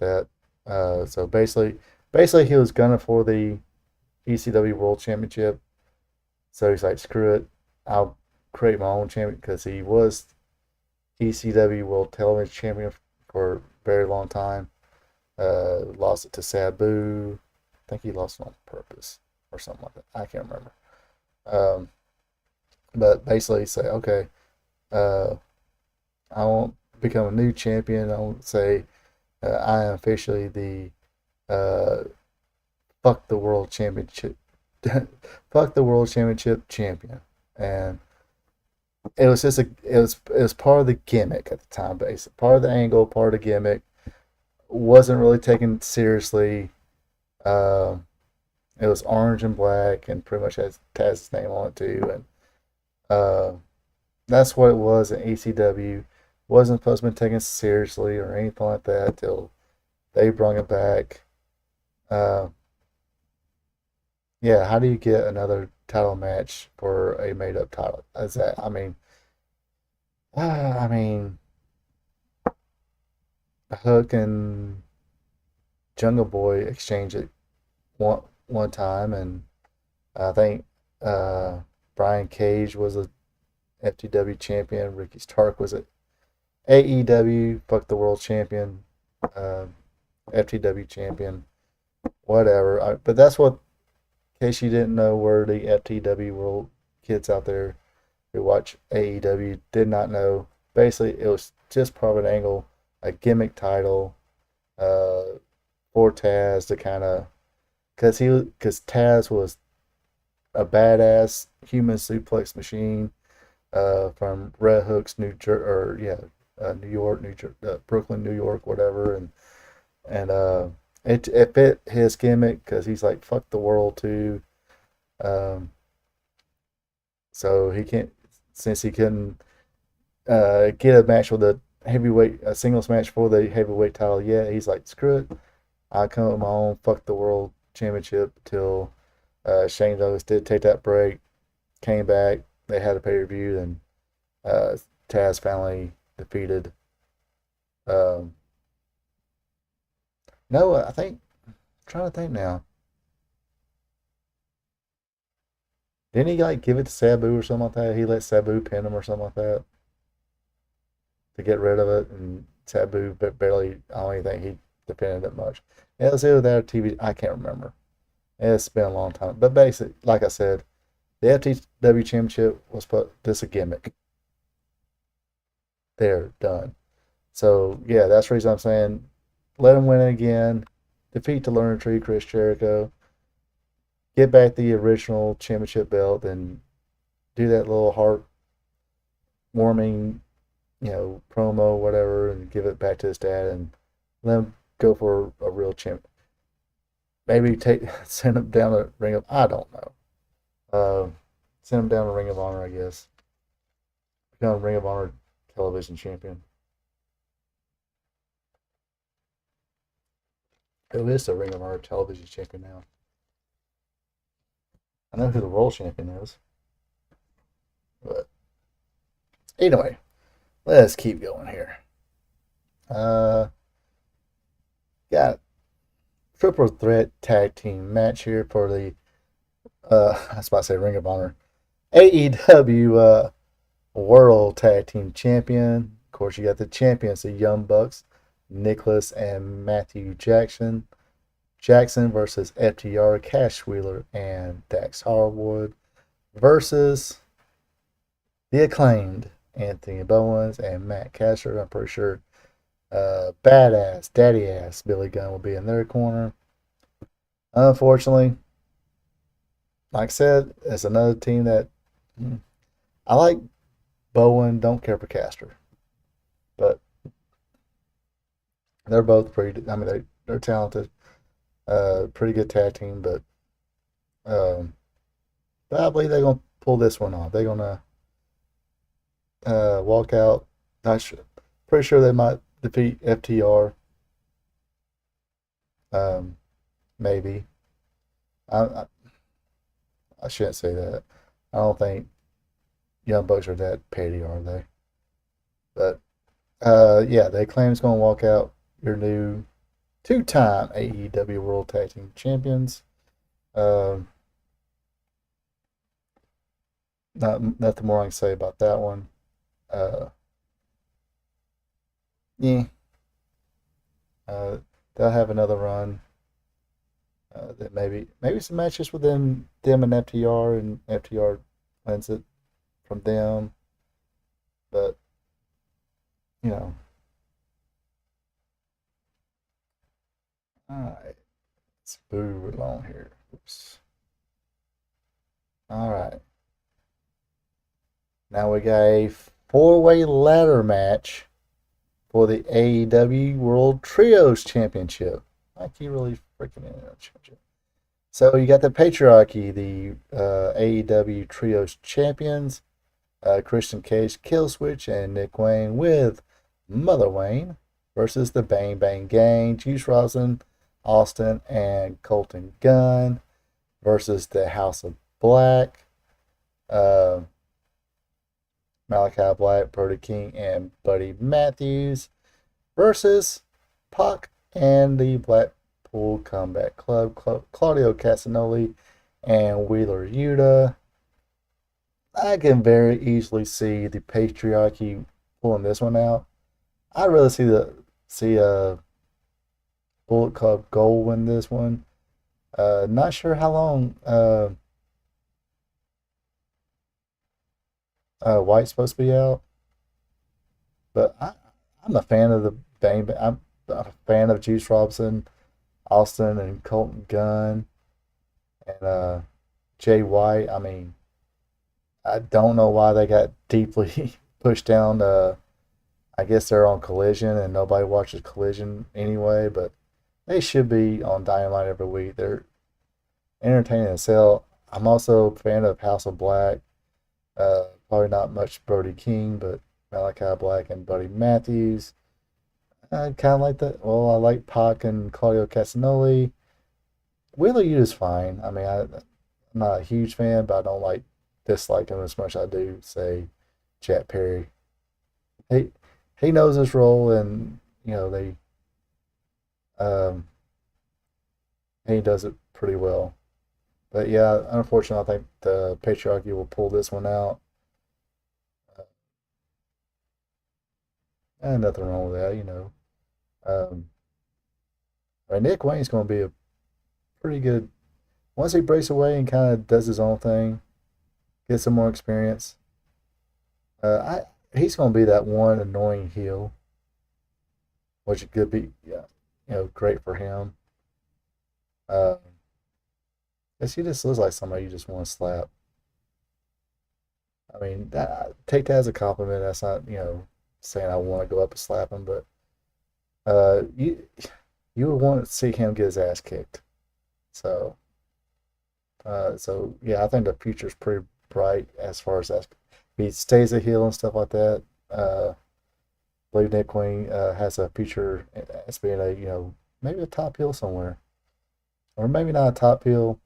that. So basically, he was gunning for the ECW World Championship. So he's like, screw it, I'll create my own champion because he was ECW World Television Champion for a very long time. Lost it to Sabu. I think he lost it on purpose. or something like that. I can't remember. Um, but basically say, okay, uh, I won't become a new champion. I won't say I am officially the uh, fuck the world championship, fuck the world championship champion. And it was just it was part of the gimmick at the time, basically part of the angle, part of the gimmick. Wasn't really taken seriously. Uh, it was orange and black, and pretty much has Taz's name on it too. And uh, that's what it was in ECW. Wasn't supposed to be taken seriously or anything like that till they brought it back. Uh, yeah, how do you get another title match for a made up title? Is that? I mean, Hook and Jungle Boy exchanged it one time, and I think uh, Brian Cage was a FTW champion. Ricky Stark was a AEW Fuck the World champion, uh, FTW champion, whatever. But that's what, in case you didn't know, where the FTW World kids out there who watch AEW did not know. Basically, it was just part of an angle, a gimmick title uh, for Taz to kind of, because Taz was a badass human suplex machine from Red Hook's New York, Brooklyn, New York, whatever, and it fit his gimmick because he's like fuck the world too. Um, so he can't, since he couldn't get a match with a singles match for the heavyweight title yet. He's like, screw it, I'll come up with my own fuck the world championship till Shane Douglas did take that break, came back, they had a pay per view, and uh, Taz finally defeated. Um, no, I think, I'm trying to think now. Didn't he like give it to Sabu or something like that? He let Sabu pin him or something like that to get rid of it, and Sabu barely. I don't even think he defended it much. It was either that or TV. I can't remember. It's been a long time, but basically, like I said, the FTW Championship was just a gimmick. They're done. So yeah, that's the reason I'm saying let him win it again, defeat the Learner Tree, Chris Jericho, get back the original championship belt, and do that little heart warming, promo, whatever, and give it back to his dad, and let him go for a real champ. Maybe send him down a ring of, I don't know. Send him down a Ring of Honor, I guess. Become a Ring of Honor television champion. Who is the Ring of Honor television champion now? I know who the world champion is. But anyway, let's keep going here. Got triple threat tag team match here for the I was about to say Ring of Honor, AEW World Tag Team Champion. Of course, you got the champions, the Young Bucks, Nicholas and Matthew Jackson. Jackson versus FTR, Cash Wheeler and Dax Harwood versus the Acclaimed, Anthony Bowens and Matt Caster. I'm pretty sure badass, daddy ass Billy Gunn will be in their corner. Unfortunately, like I said, it's another team that I like Bowen, don't care for Caster. But they're both pretty, I mean, they're talented. Pretty good tag team, um, but I believe they're going to pull this one off. They're going to walk out. Not sure. Pretty sure they might defeat FTR. Maybe. I, I shouldn't say that. I don't think Young Bucks are that petty, are they? But yeah, they claim it's going to walk out your new two-time AEW World Tag Team Champions. Um, nothing more I can say about that one. Yeah, they'll have another run. Then maybe some matches with them and FTR, and FTR wins it from them. But you know, all right, let's move along here. Oops. All right, now we got a four-way ladder match for the AEW World Trios Championship. I keep really freaking in that championship. So you got the Patriarchy, the AEW Trios Champions, Christian Cage, Killswitch, and Nick Wayne with Mother Wayne versus the Bang Bang Gang, Juice Robinson, Austin, and Colton Gunn versus the House of Black, uh, Malachi Black, Brody King, and Buddy Matthews versus Pac and the Blackpool Combat Club, Claudio Castagnoli and Wheeler Yuta. I can very easily see the Patriarchy pulling this one out. I'd rather see Bullet Club Gold win this one. Not sure how long White's supposed to be out, but I'm a fan of the Bang Bang. I'm a fan of Juice Robinson, Austin, and Colton Gunn, and Jay White. I mean, I don't know why they got deeply pushed down. I guess they're on Collision, and nobody watches Collision anyway. But they should be on Dynamite every week. They're entertaining as hell. I'm also a fan of House of Black. Probably not much Brody King, but Malachi Black and Buddy Matthews. I kind of like that. Well, I like Pac and Claudio Castagnoli. Wheeler Yuta is fine. I mean, I'm not a huge fan, but I don't dislike him as much as I do, say, Chat Perry. He he knows his role, and they um, he does it pretty well. But yeah, unfortunately, I think the Patriarchy will pull this one out. And nothing wrong with that. Um, I mean, Nick Wayne's going to be a pretty good once he breaks away and kind of does his own thing, gets some more experience. He's going to be that one annoying heel, which could be, yeah, great for him. Uh, 'Cause he just looks like somebody you just want to slap. I mean, take that as a compliment. That's not, saying I want to go up and slap him, but you would want to see him get his ass kicked. So, so yeah, I think the future's pretty bright as far as that. If he stays a heel and stuff like that, I believe Nick Wayne has a future as being a, maybe a top heel somewhere, or maybe not a top heel.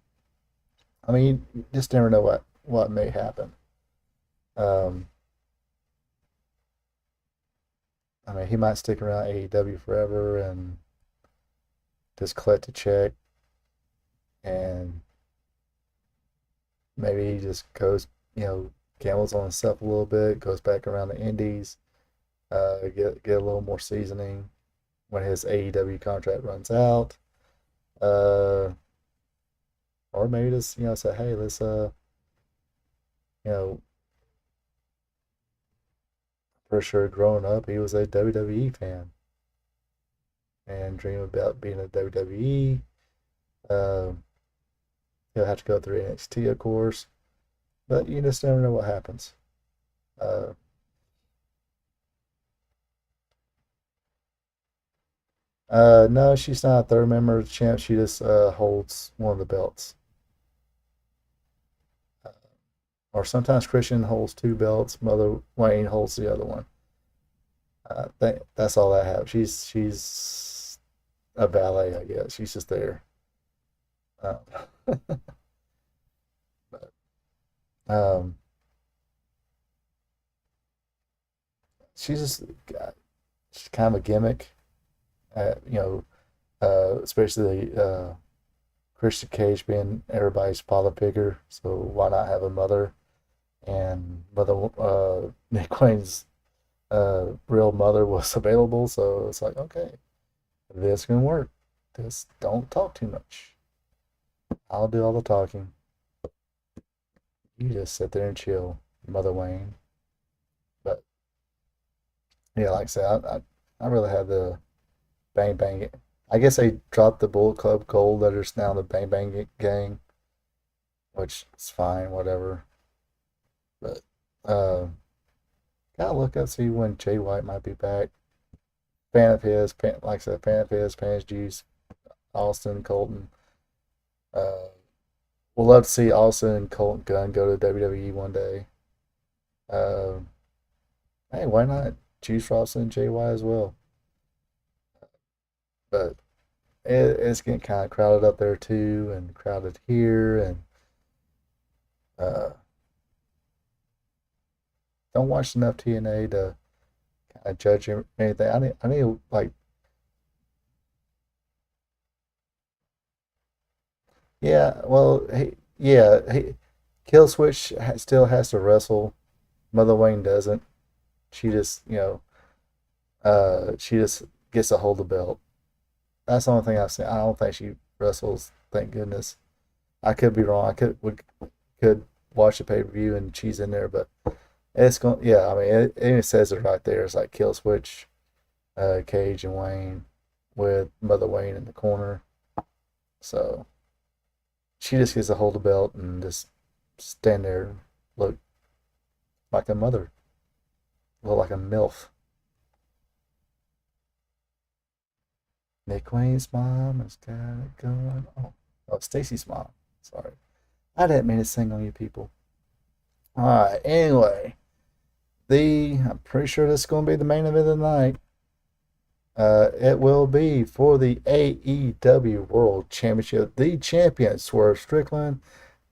I mean, you just never know what may happen. Um, I mean, he might stick around AEW forever and just collect a check, and maybe he just goes, gambles on himself a little bit, goes back around the Indies, get a little more seasoning when his AEW contract runs out, uh, or maybe just say, hey, let's you know, for sure, growing up, he was a WWE fan and dream about being a WWE. Um, he'll have to go through NXT, of course, but you just never know what happens. Uh, no, she's not a third member of the champ. She just holds one of the belts. Uh, or sometimes Christian holds two belts. Mother Wayne holds the other one. That's all I have. She's a valet, I guess. She's just there. Um, but um, she's just she's kind of a gimmick. Especially Christian Cage being everybody's father figure. So why not have a mother? And mother Nick Wayne's real mother was available, so it's like, okay, this can work. Just don't talk too much. I'll do all the talking. You just sit there and chill, Mother Wayne. But yeah, like I said, I really had the Bang Bang. I guess they dropped the Bullet Club Gold letters now the Bang Bang Gang, which is fine, whatever. But gotta look up see when Jay White might be back. Fan of his, like I said, fan of his, fans Juice, Austin, Colton. Uh, we'll love to see Austin and Colton Gunn go to WWE one day. Uh, hey, why not Juice Robinson and JY as well? But it's getting kind of crowded up there too, and crowded here, and uh, don't watch enough TNA to kind of judge anything. I need like, yeah, well, Kill Switch still has to wrestle. Mother Wayne doesn't. She just, she just gets a hold of the belt. That's the only thing I've seen. I don't think she wrestles. Thank goodness. I could be wrong. Could watch the pay per view and she's in there, but it's going. Yeah, I mean, it says it right there. It's like Kill Switch, Cage and Wayne, with Mother Wayne in the corner. So she just gets a hold of the belt and just stand there, and look like a mother, look like a milf. Nick Wayne's mom has got it going on. Oh, Stacy's mom. Sorry. I didn't mean to sing on you people. Alright, anyway. I'm pretty sure this is going to be the main event of the night. It will be for the AEW World Championship. The champion, Swerve Strickland,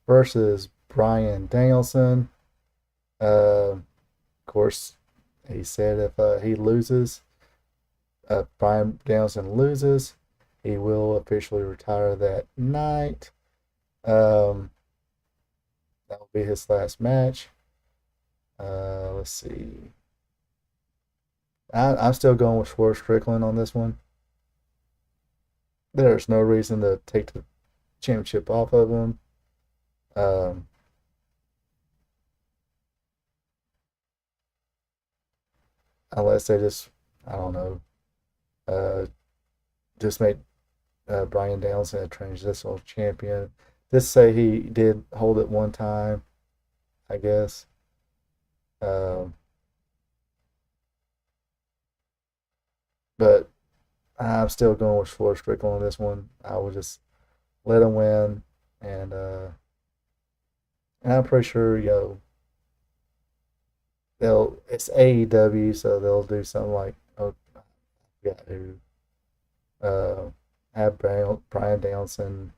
versus Bryan Danielson. Of course, he said if he loses, Bryan Danielson loses, he will officially retire that night. That will be his last match. Let's see. I'm still going with Swerve Strickland on this one. There's no reason to take the championship off of him. Um, unless they just, I don't know, uh, just make Bryan Danielson a transitional champion. Just say he did hold it one time, I guess. Um, but I'm still going with Swerve Strickland on this one. I will just let him win, and I'm pretty sure they'll it's AEW, so they'll do something like oh, I forgot who uh, have Bryan Danielson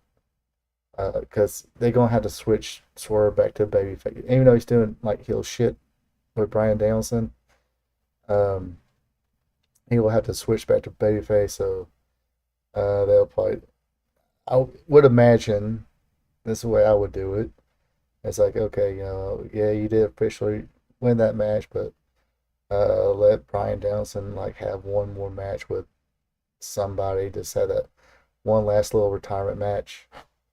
because they're gonna have to switch Swerve back to babyface, even though he's doing like heel shit with Bryan Danielson. Um, he will have to switch back to babyface, so they'll probably. I would imagine this is the way I would do it. It's like, okay, yeah, you did officially win that match, but let Bryan Danielson like have one more match with somebody. Just had that one last little retirement match.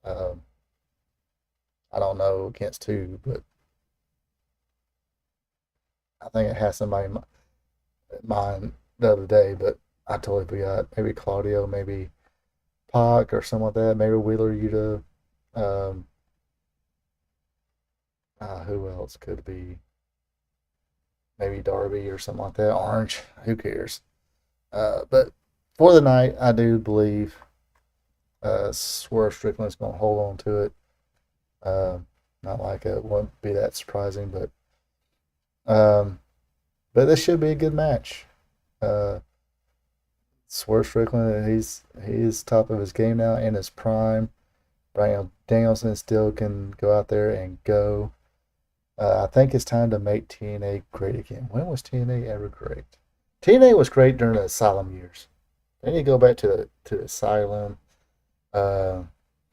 Um, I don't know against who, but I think it has somebody in mind the other day, but I totally forgot. Maybe Claudio, maybe Pac or something like that. Maybe Wheeler Yuta. Um, who else could be? Maybe Darby or something like that. Orange. Who cares? But for the night, I do believe Swerve Strickland's going to hold on to it. Uh, Not like it won't be that surprising, um, but this should be a good match. Uh, Swerve Strickland, he's top of his game now in his prime. Bryan Danielson still can go out there and go. I think it's time to make TNA great again. When was TNA ever great? TNA was great during the Asylum years. They need to go back to the Asylum. Uh,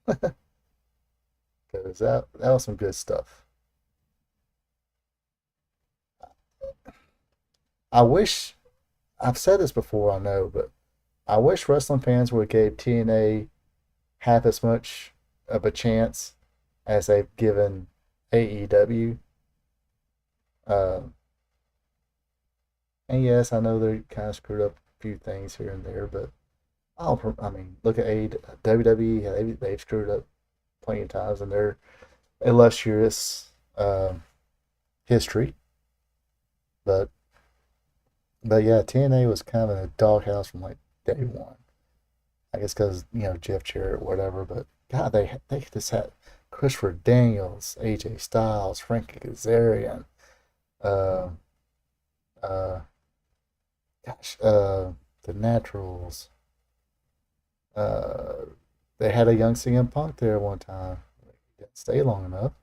because that was some good stuff. I wish I've said this before, I know, but I wish wrestling fans would have gave TNA half as much of a chance as they've given AEW. Uh, and yes, I know they kind of screwed up a few things here and there, but I mean, look at WWE. They've screwed up plenty of times in their illustrious history. But yeah, TNA was kind of in a doghouse from like day one. I guess because Jeff Jarrett, whatever. But God, they just had Christopher Daniels, AJ Styles, Frankie Kazarian, uh, uh, the Naturals. Uh, they had a young CM Punk there one time. He didn't stay long enough.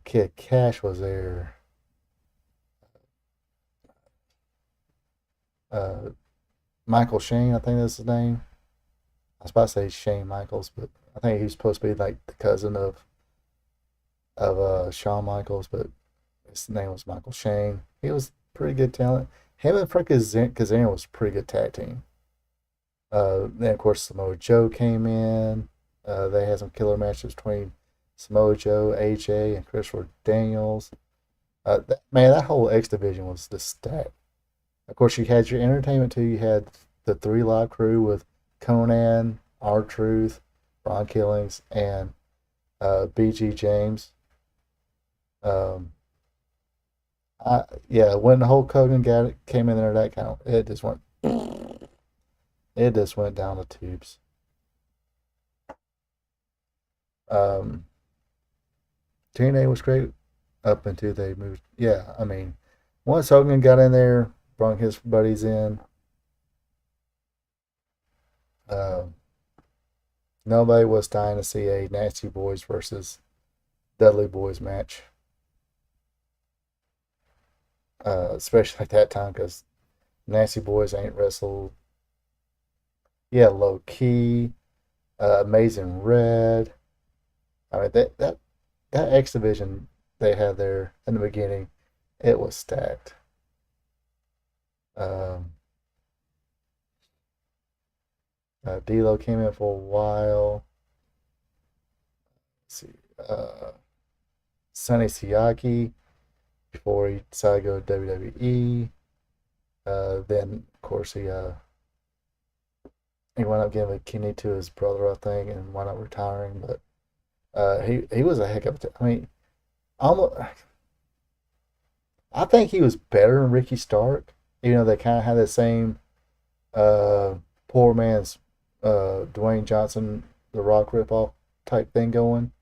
Kid Cash was there. Uh, Michael Shane, I think that's his name. I was about to say Shane Michaels, but I think he's supposed to be like the cousin of Shawn Michaels, but his name was Michael Shane. He was pretty good talent. Him and Frank Kazarian was a pretty good tag team. Then of course Samoa Joe came in. They had some killer matches between Samoa Joe, AJ, and Christopher Daniels. That whole X division was just stacked. Of course, you had your entertainment too. You had the Three Live Crew with Conan, R-Truth, Ron Killings, and BG James. Yeah, when Hulk Hogan came in there, that kind of it just went down the tubes. Um, TNA was great up until they moved. Yeah, I mean, once Hogan got in there, brought his buddies in, um, nobody was dying to see a Nasty Boys versus Dudley Boys match. Especially at that time because Nasty Boys ain't wrestled. Yeah, Low Key, Amazing Red. I mean that X division they had there in the beginning, it was stacked. Um, D'Lo came in for a while. Let's see, Sonny Siaki before he decided to go to WWE. Then of course he wound up giving a kidney to his brother, I think, and wound up retiring. But he was a heck of a. I mean, almost. I think he was better than Ricky Stark. You know, they kind of had the same uh, poor man's Dwayne Johnson, The Rock ripoff type thing going.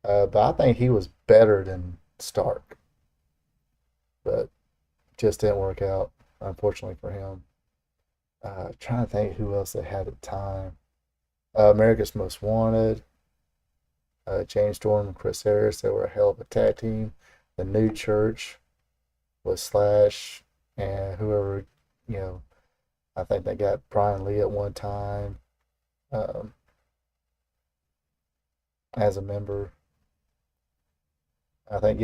But I think he was better than Stark, but just didn't work out, unfortunately for him. Trying to think who else they had at the time. America's Most Wanted, James Storm and Chris Harris, they were a hell of a tag team. The New Church was Slash and whoever, you know, I think they got Brian Lee at one time um, as a member. I think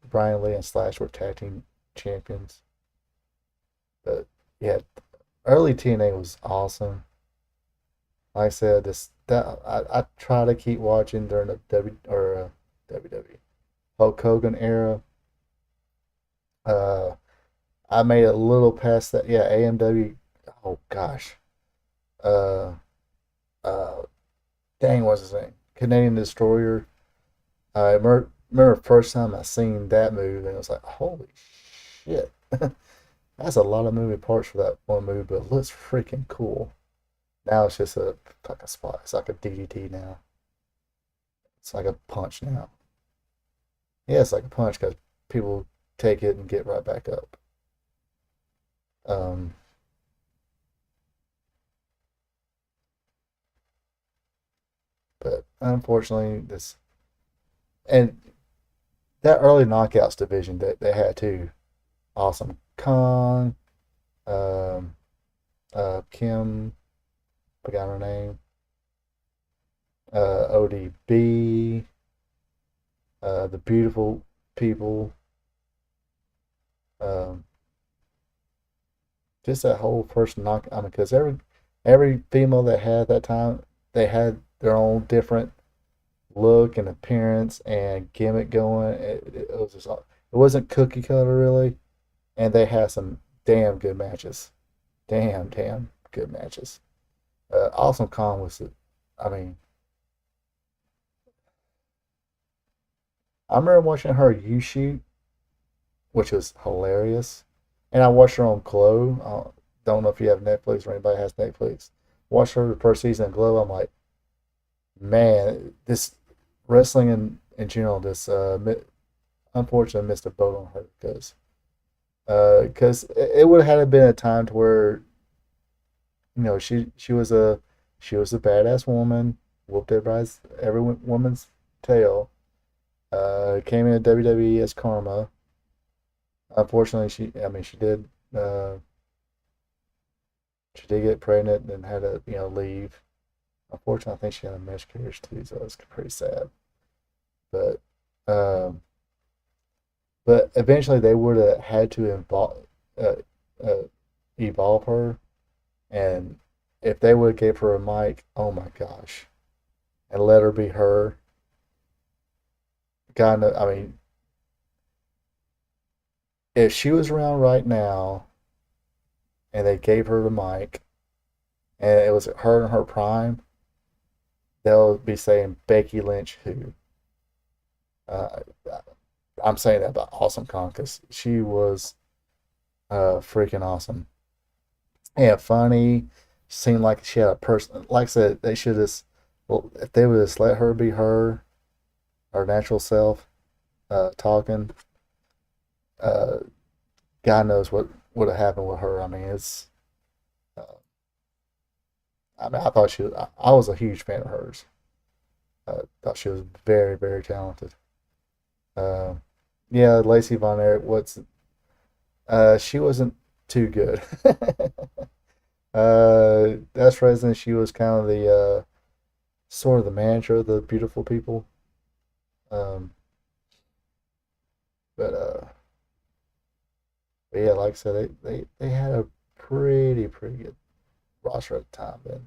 Brian Lee and Slash were tag team champions. But yeah, early TNA was awesome. Like I said, I try to keep watching during the WWE Hulk Hogan era. Uh, I made a little past that. Yeah, AMW. Oh gosh. Uh, uh, Dang, what's his name? Canadian Destroyer. I remember first time I seen that move, and it was like, holy shit. That's a lot of moving parts for that one move, but it looks freaking cool. Now it's just like a spot. It's like a DDT now. It's like a punch now. Yeah, it's like a punch because people take it and get right back up. Um, but unfortunately, this and that early knockouts division that they had too. Awesome Kong, um, Kim, forgot her name, ODB, the beautiful people, um, just that whole first knock. I mean, because every female that had that time, they had their own different look and appearance and gimmick going. It was just, it wasn't cookie cutter really, and they had some damn good matches. Damn good matches. Awesome Kong was, I mean, I remember watching her U shoot, which was hilarious, and I watched her on Glow. I don't know if you have Netflix or anybody has Netflix. Watched her the first season of Glow. I'm like, man, this wrestling in general, this unfortunately missed a boat on her because it would have had been a time to where she was a badass woman, whooped every woman's tail. Came in WWE as Karma. Unfortunately, uh, she did get pregnant and had to leave. Unfortunately, I think she had a miscarriage too, so it's pretty sad. But um, but eventually they would have had to uh, uh, evolve her, and if they would have gave her a mic, oh my gosh, and let her be her, God, I mean, if she was around right now and they gave her the mic and it was her in her prime, they'll be saying Becky Lynch who. Uh, I'm saying that about Awesome Kong because she was freaking awesome and funny. Seemed like she had a person. Like I said, they should just, well, if they would just let her be her natural self, talking. Uh, God knows what would have happened with her. I mean, it's. Uh, I mean, I thought she was. I was a huge fan of hers. Thought she was very talented. Uh, yeah, Lacey Von Erich. She wasn't too good. That's reason she was kind of the sort of the manager of the beautiful people. Um, but but yeah, like I said, they had a pretty good roster at the time. And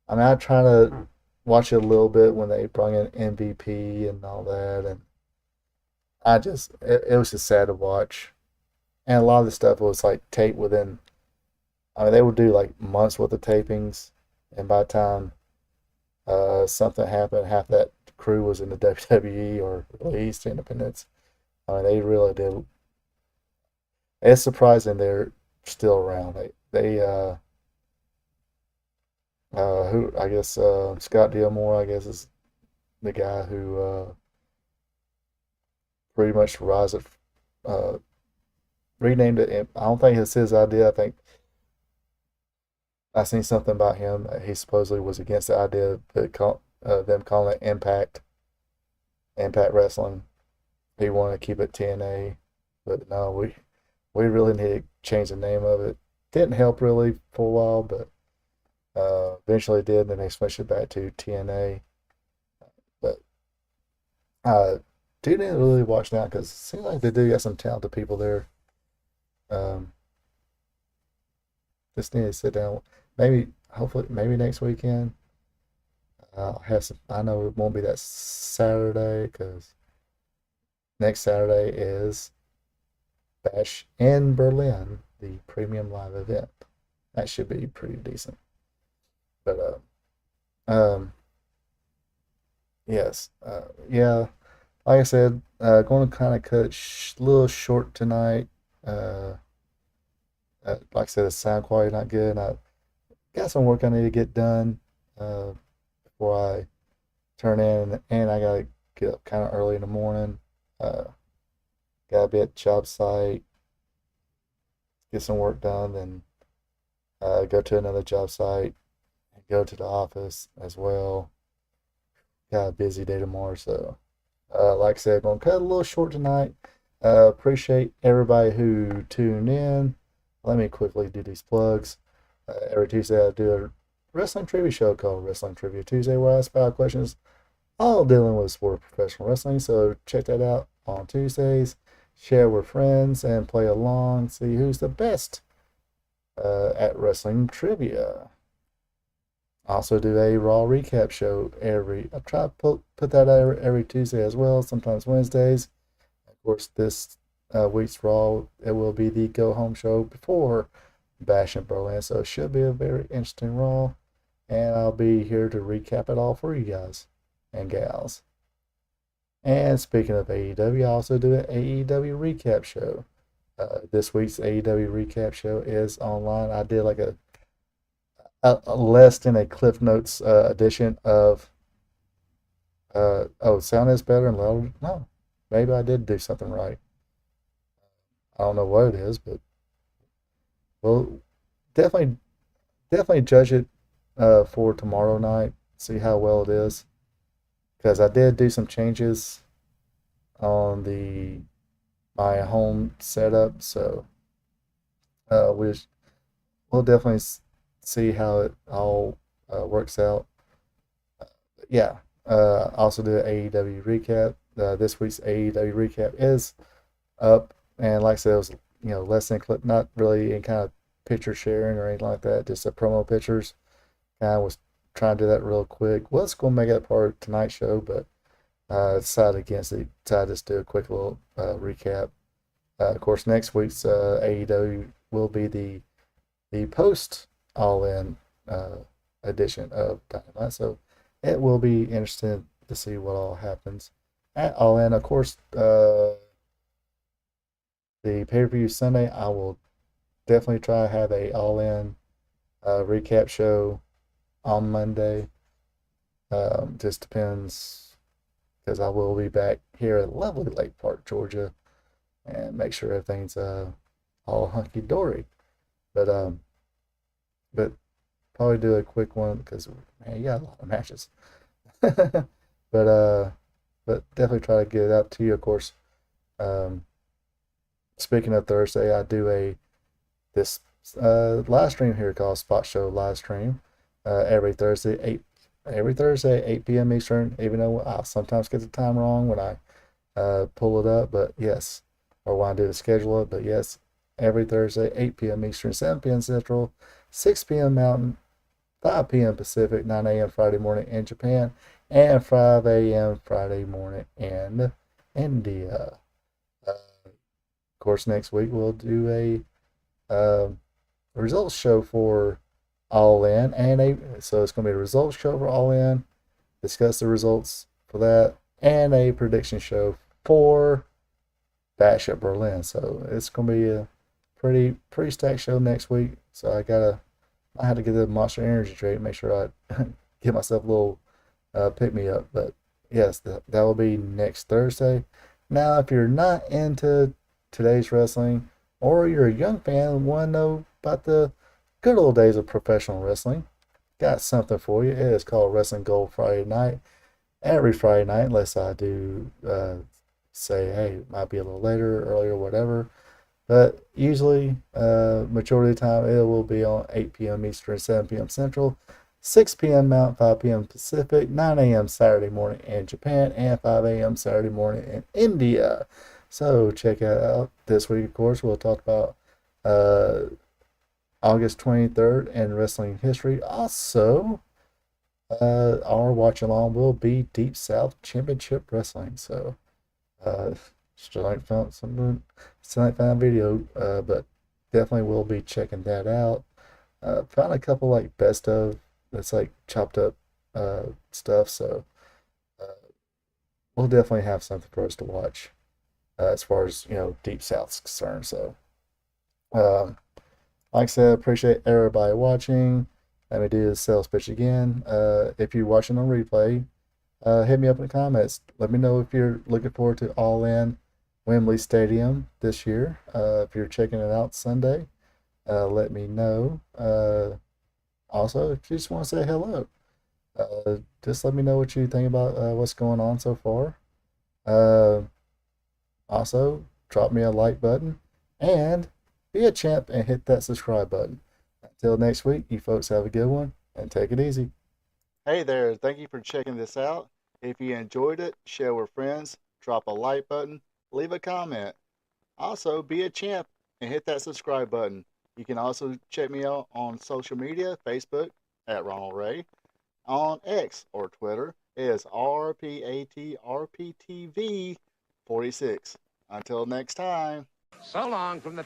I mean, I try to watch it a little bit when they brought in MVP and all that, and it was just sad to watch. And a lot of the stuff was like taped within. I mean, they would do like months worth of tapings, and by the time something happened, half that crew was in the WWE or released to independence. I mean, they really did. It's surprising they're still around. Who I guess Scott D'Amore, I guess, is the guy who pretty much uh, renamed it. I don't think it's his idea. I think I seen something about him. He supposedly was against the idea of them calling it Impact Wrestling. He wanted to keep it TNA, but no, we really need to change the name of it. Didn't help really for a while, but eventually did. Then they switched it back to TNA. But I do need to really watch now because it seems like they do got some talented people there. Um, just need to sit down. Maybe, hopefully, maybe next weekend. I'll have some. I know it won't be that Saturday because next Saturday is Bash in Berlin, the premium live event. That should be pretty decent. But um, yes, yeah. Like I said, going to kind of cut a little short tonight. Uh, like I said, the sound quality not good. I got some work I need to get done uh, before I turn in, and I gotta get up kind of early in the morning. Uh, gotta be at the job site, get some work done, then go to another job site, and go to the office as well. Got a busy day tomorrow, so like I said, gonna cut a little short tonight. Appreciate everybody who tuned in. Let me quickly do these plugs. Every Tuesday I do a wrestling trivia show called Wrestling Trivia Tuesday where I ask 5 questions all dealing with the sport of professional wrestling. So check that out on Tuesdays. Share with friends and play along. See who's the best at wrestling trivia. Also do a Raw recap show I try to put that out every Tuesday as well, sometimes Wednesdays. Of course, this week's Raw, it will be the go home show before Bash in Berlin, so it should be a very interesting Raw, and I'll be here to recap it all for you guys and gals. And speaking of AEW, I also do an AEW recap show. This week's AEW recap show is online. I did like a less than a Cliff Notes edition of. Oh, sound is better and louder. No, maybe I did do something right. I don't know what it is, but we'll definitely definitely judge it for tomorrow night. See how well it is, because I did do some changes on the my home setup, so we we'll definitely see how it all works out. Yeah. Also do an AEW recap. This week's AEW recap is up, and like I said, it was less than clip, not really any kind of picture sharing or anything like that. Just a promo pictures. I was trying to do that real quick. Was going to make it part of tonight's show, but decided against it. Decided to just do a quick little recap. Of course, next week's AEW will be the post All In edition of Dynamite. So it will be interesting to see what all happens at All In. Of course, the pay-per-view Sunday, I will definitely try to have a All In recap show on Monday. Just depends, because I will be back here at lovely Lake Park, Georgia, and make sure everything's all hunky dory. But but probably do a quick one because man, you got a lot of matches. but uh, but definitely try to get it out to you. Of course, um, speaking of Thursday, I do this live stream here called Spot Show Live Stream every Thursday 8 p.m. Eastern. Even though I sometimes get the time wrong when I pull it up, but yes, or when I do the schedule it, but yes, every Thursday 8 p.m. Eastern, 7 p.m. Central, 6 p.m. Mountain, 5 p.m. Pacific, 9 a.m. Friday morning in Japan, and 5 a.m. Friday morning in India. Of course, next week we'll do a results show for All In, so it's going to be a results show for All In, discuss the results for that, and a prediction show for Bash at Berlin. So it's going to be a pretty stacked show next week. So I had to get the Monster Energy drink, make sure I get myself a little pick me up. But yes, that will be next Thursday. Now, if you're not into today's wrestling, or you're a young fan and want to know about the good old days of professional wrestling, got something for you. It is called Wrestling Gold Friday Night. Every Friday night, unless I do say, hey, it might be a little later, earlier, whatever. But usually, majority of the time, it will be on 8 p.m. Eastern, 7 p.m. Central, 6 p.m. Mountain, 5 p.m. Pacific, 9 a.m. Saturday morning in Japan, and 5 a.m. Saturday morning in India. So check it out. This week, of course, we'll talk about August 23rd in wrestling history. Also, our watch along will be Deep South Championship Wrestling. So, still ain't found video, but definitely will be checking that out. Found a couple like best of that's like chopped up stuff. So, uh, we'll definitely have something for us to watch as far as Deep South's concerned. So, um, like I said, appreciate everybody watching. Let me do the sales pitch again. If you're watching on replay, hit me up in the comments. Let me know if you're looking forward to All In Wembley Stadium this year. If you're checking it out Sunday, let me know. Also, if you just want to say hello, just let me know what you think about what's going on so far. Uh, Also, drop me a like button and be a champ and hit that subscribe button. Until next week, you folks have a good one and take it easy. Hey there, thank you for checking this out. If you enjoyed it, share with friends, drop a like button, leave a comment. Also, be a champ and hit that subscribe button. You can also check me out on social media, Facebook at Ronald Ray, on X or Twitter is RPATRPTV46. Until next time. So long from the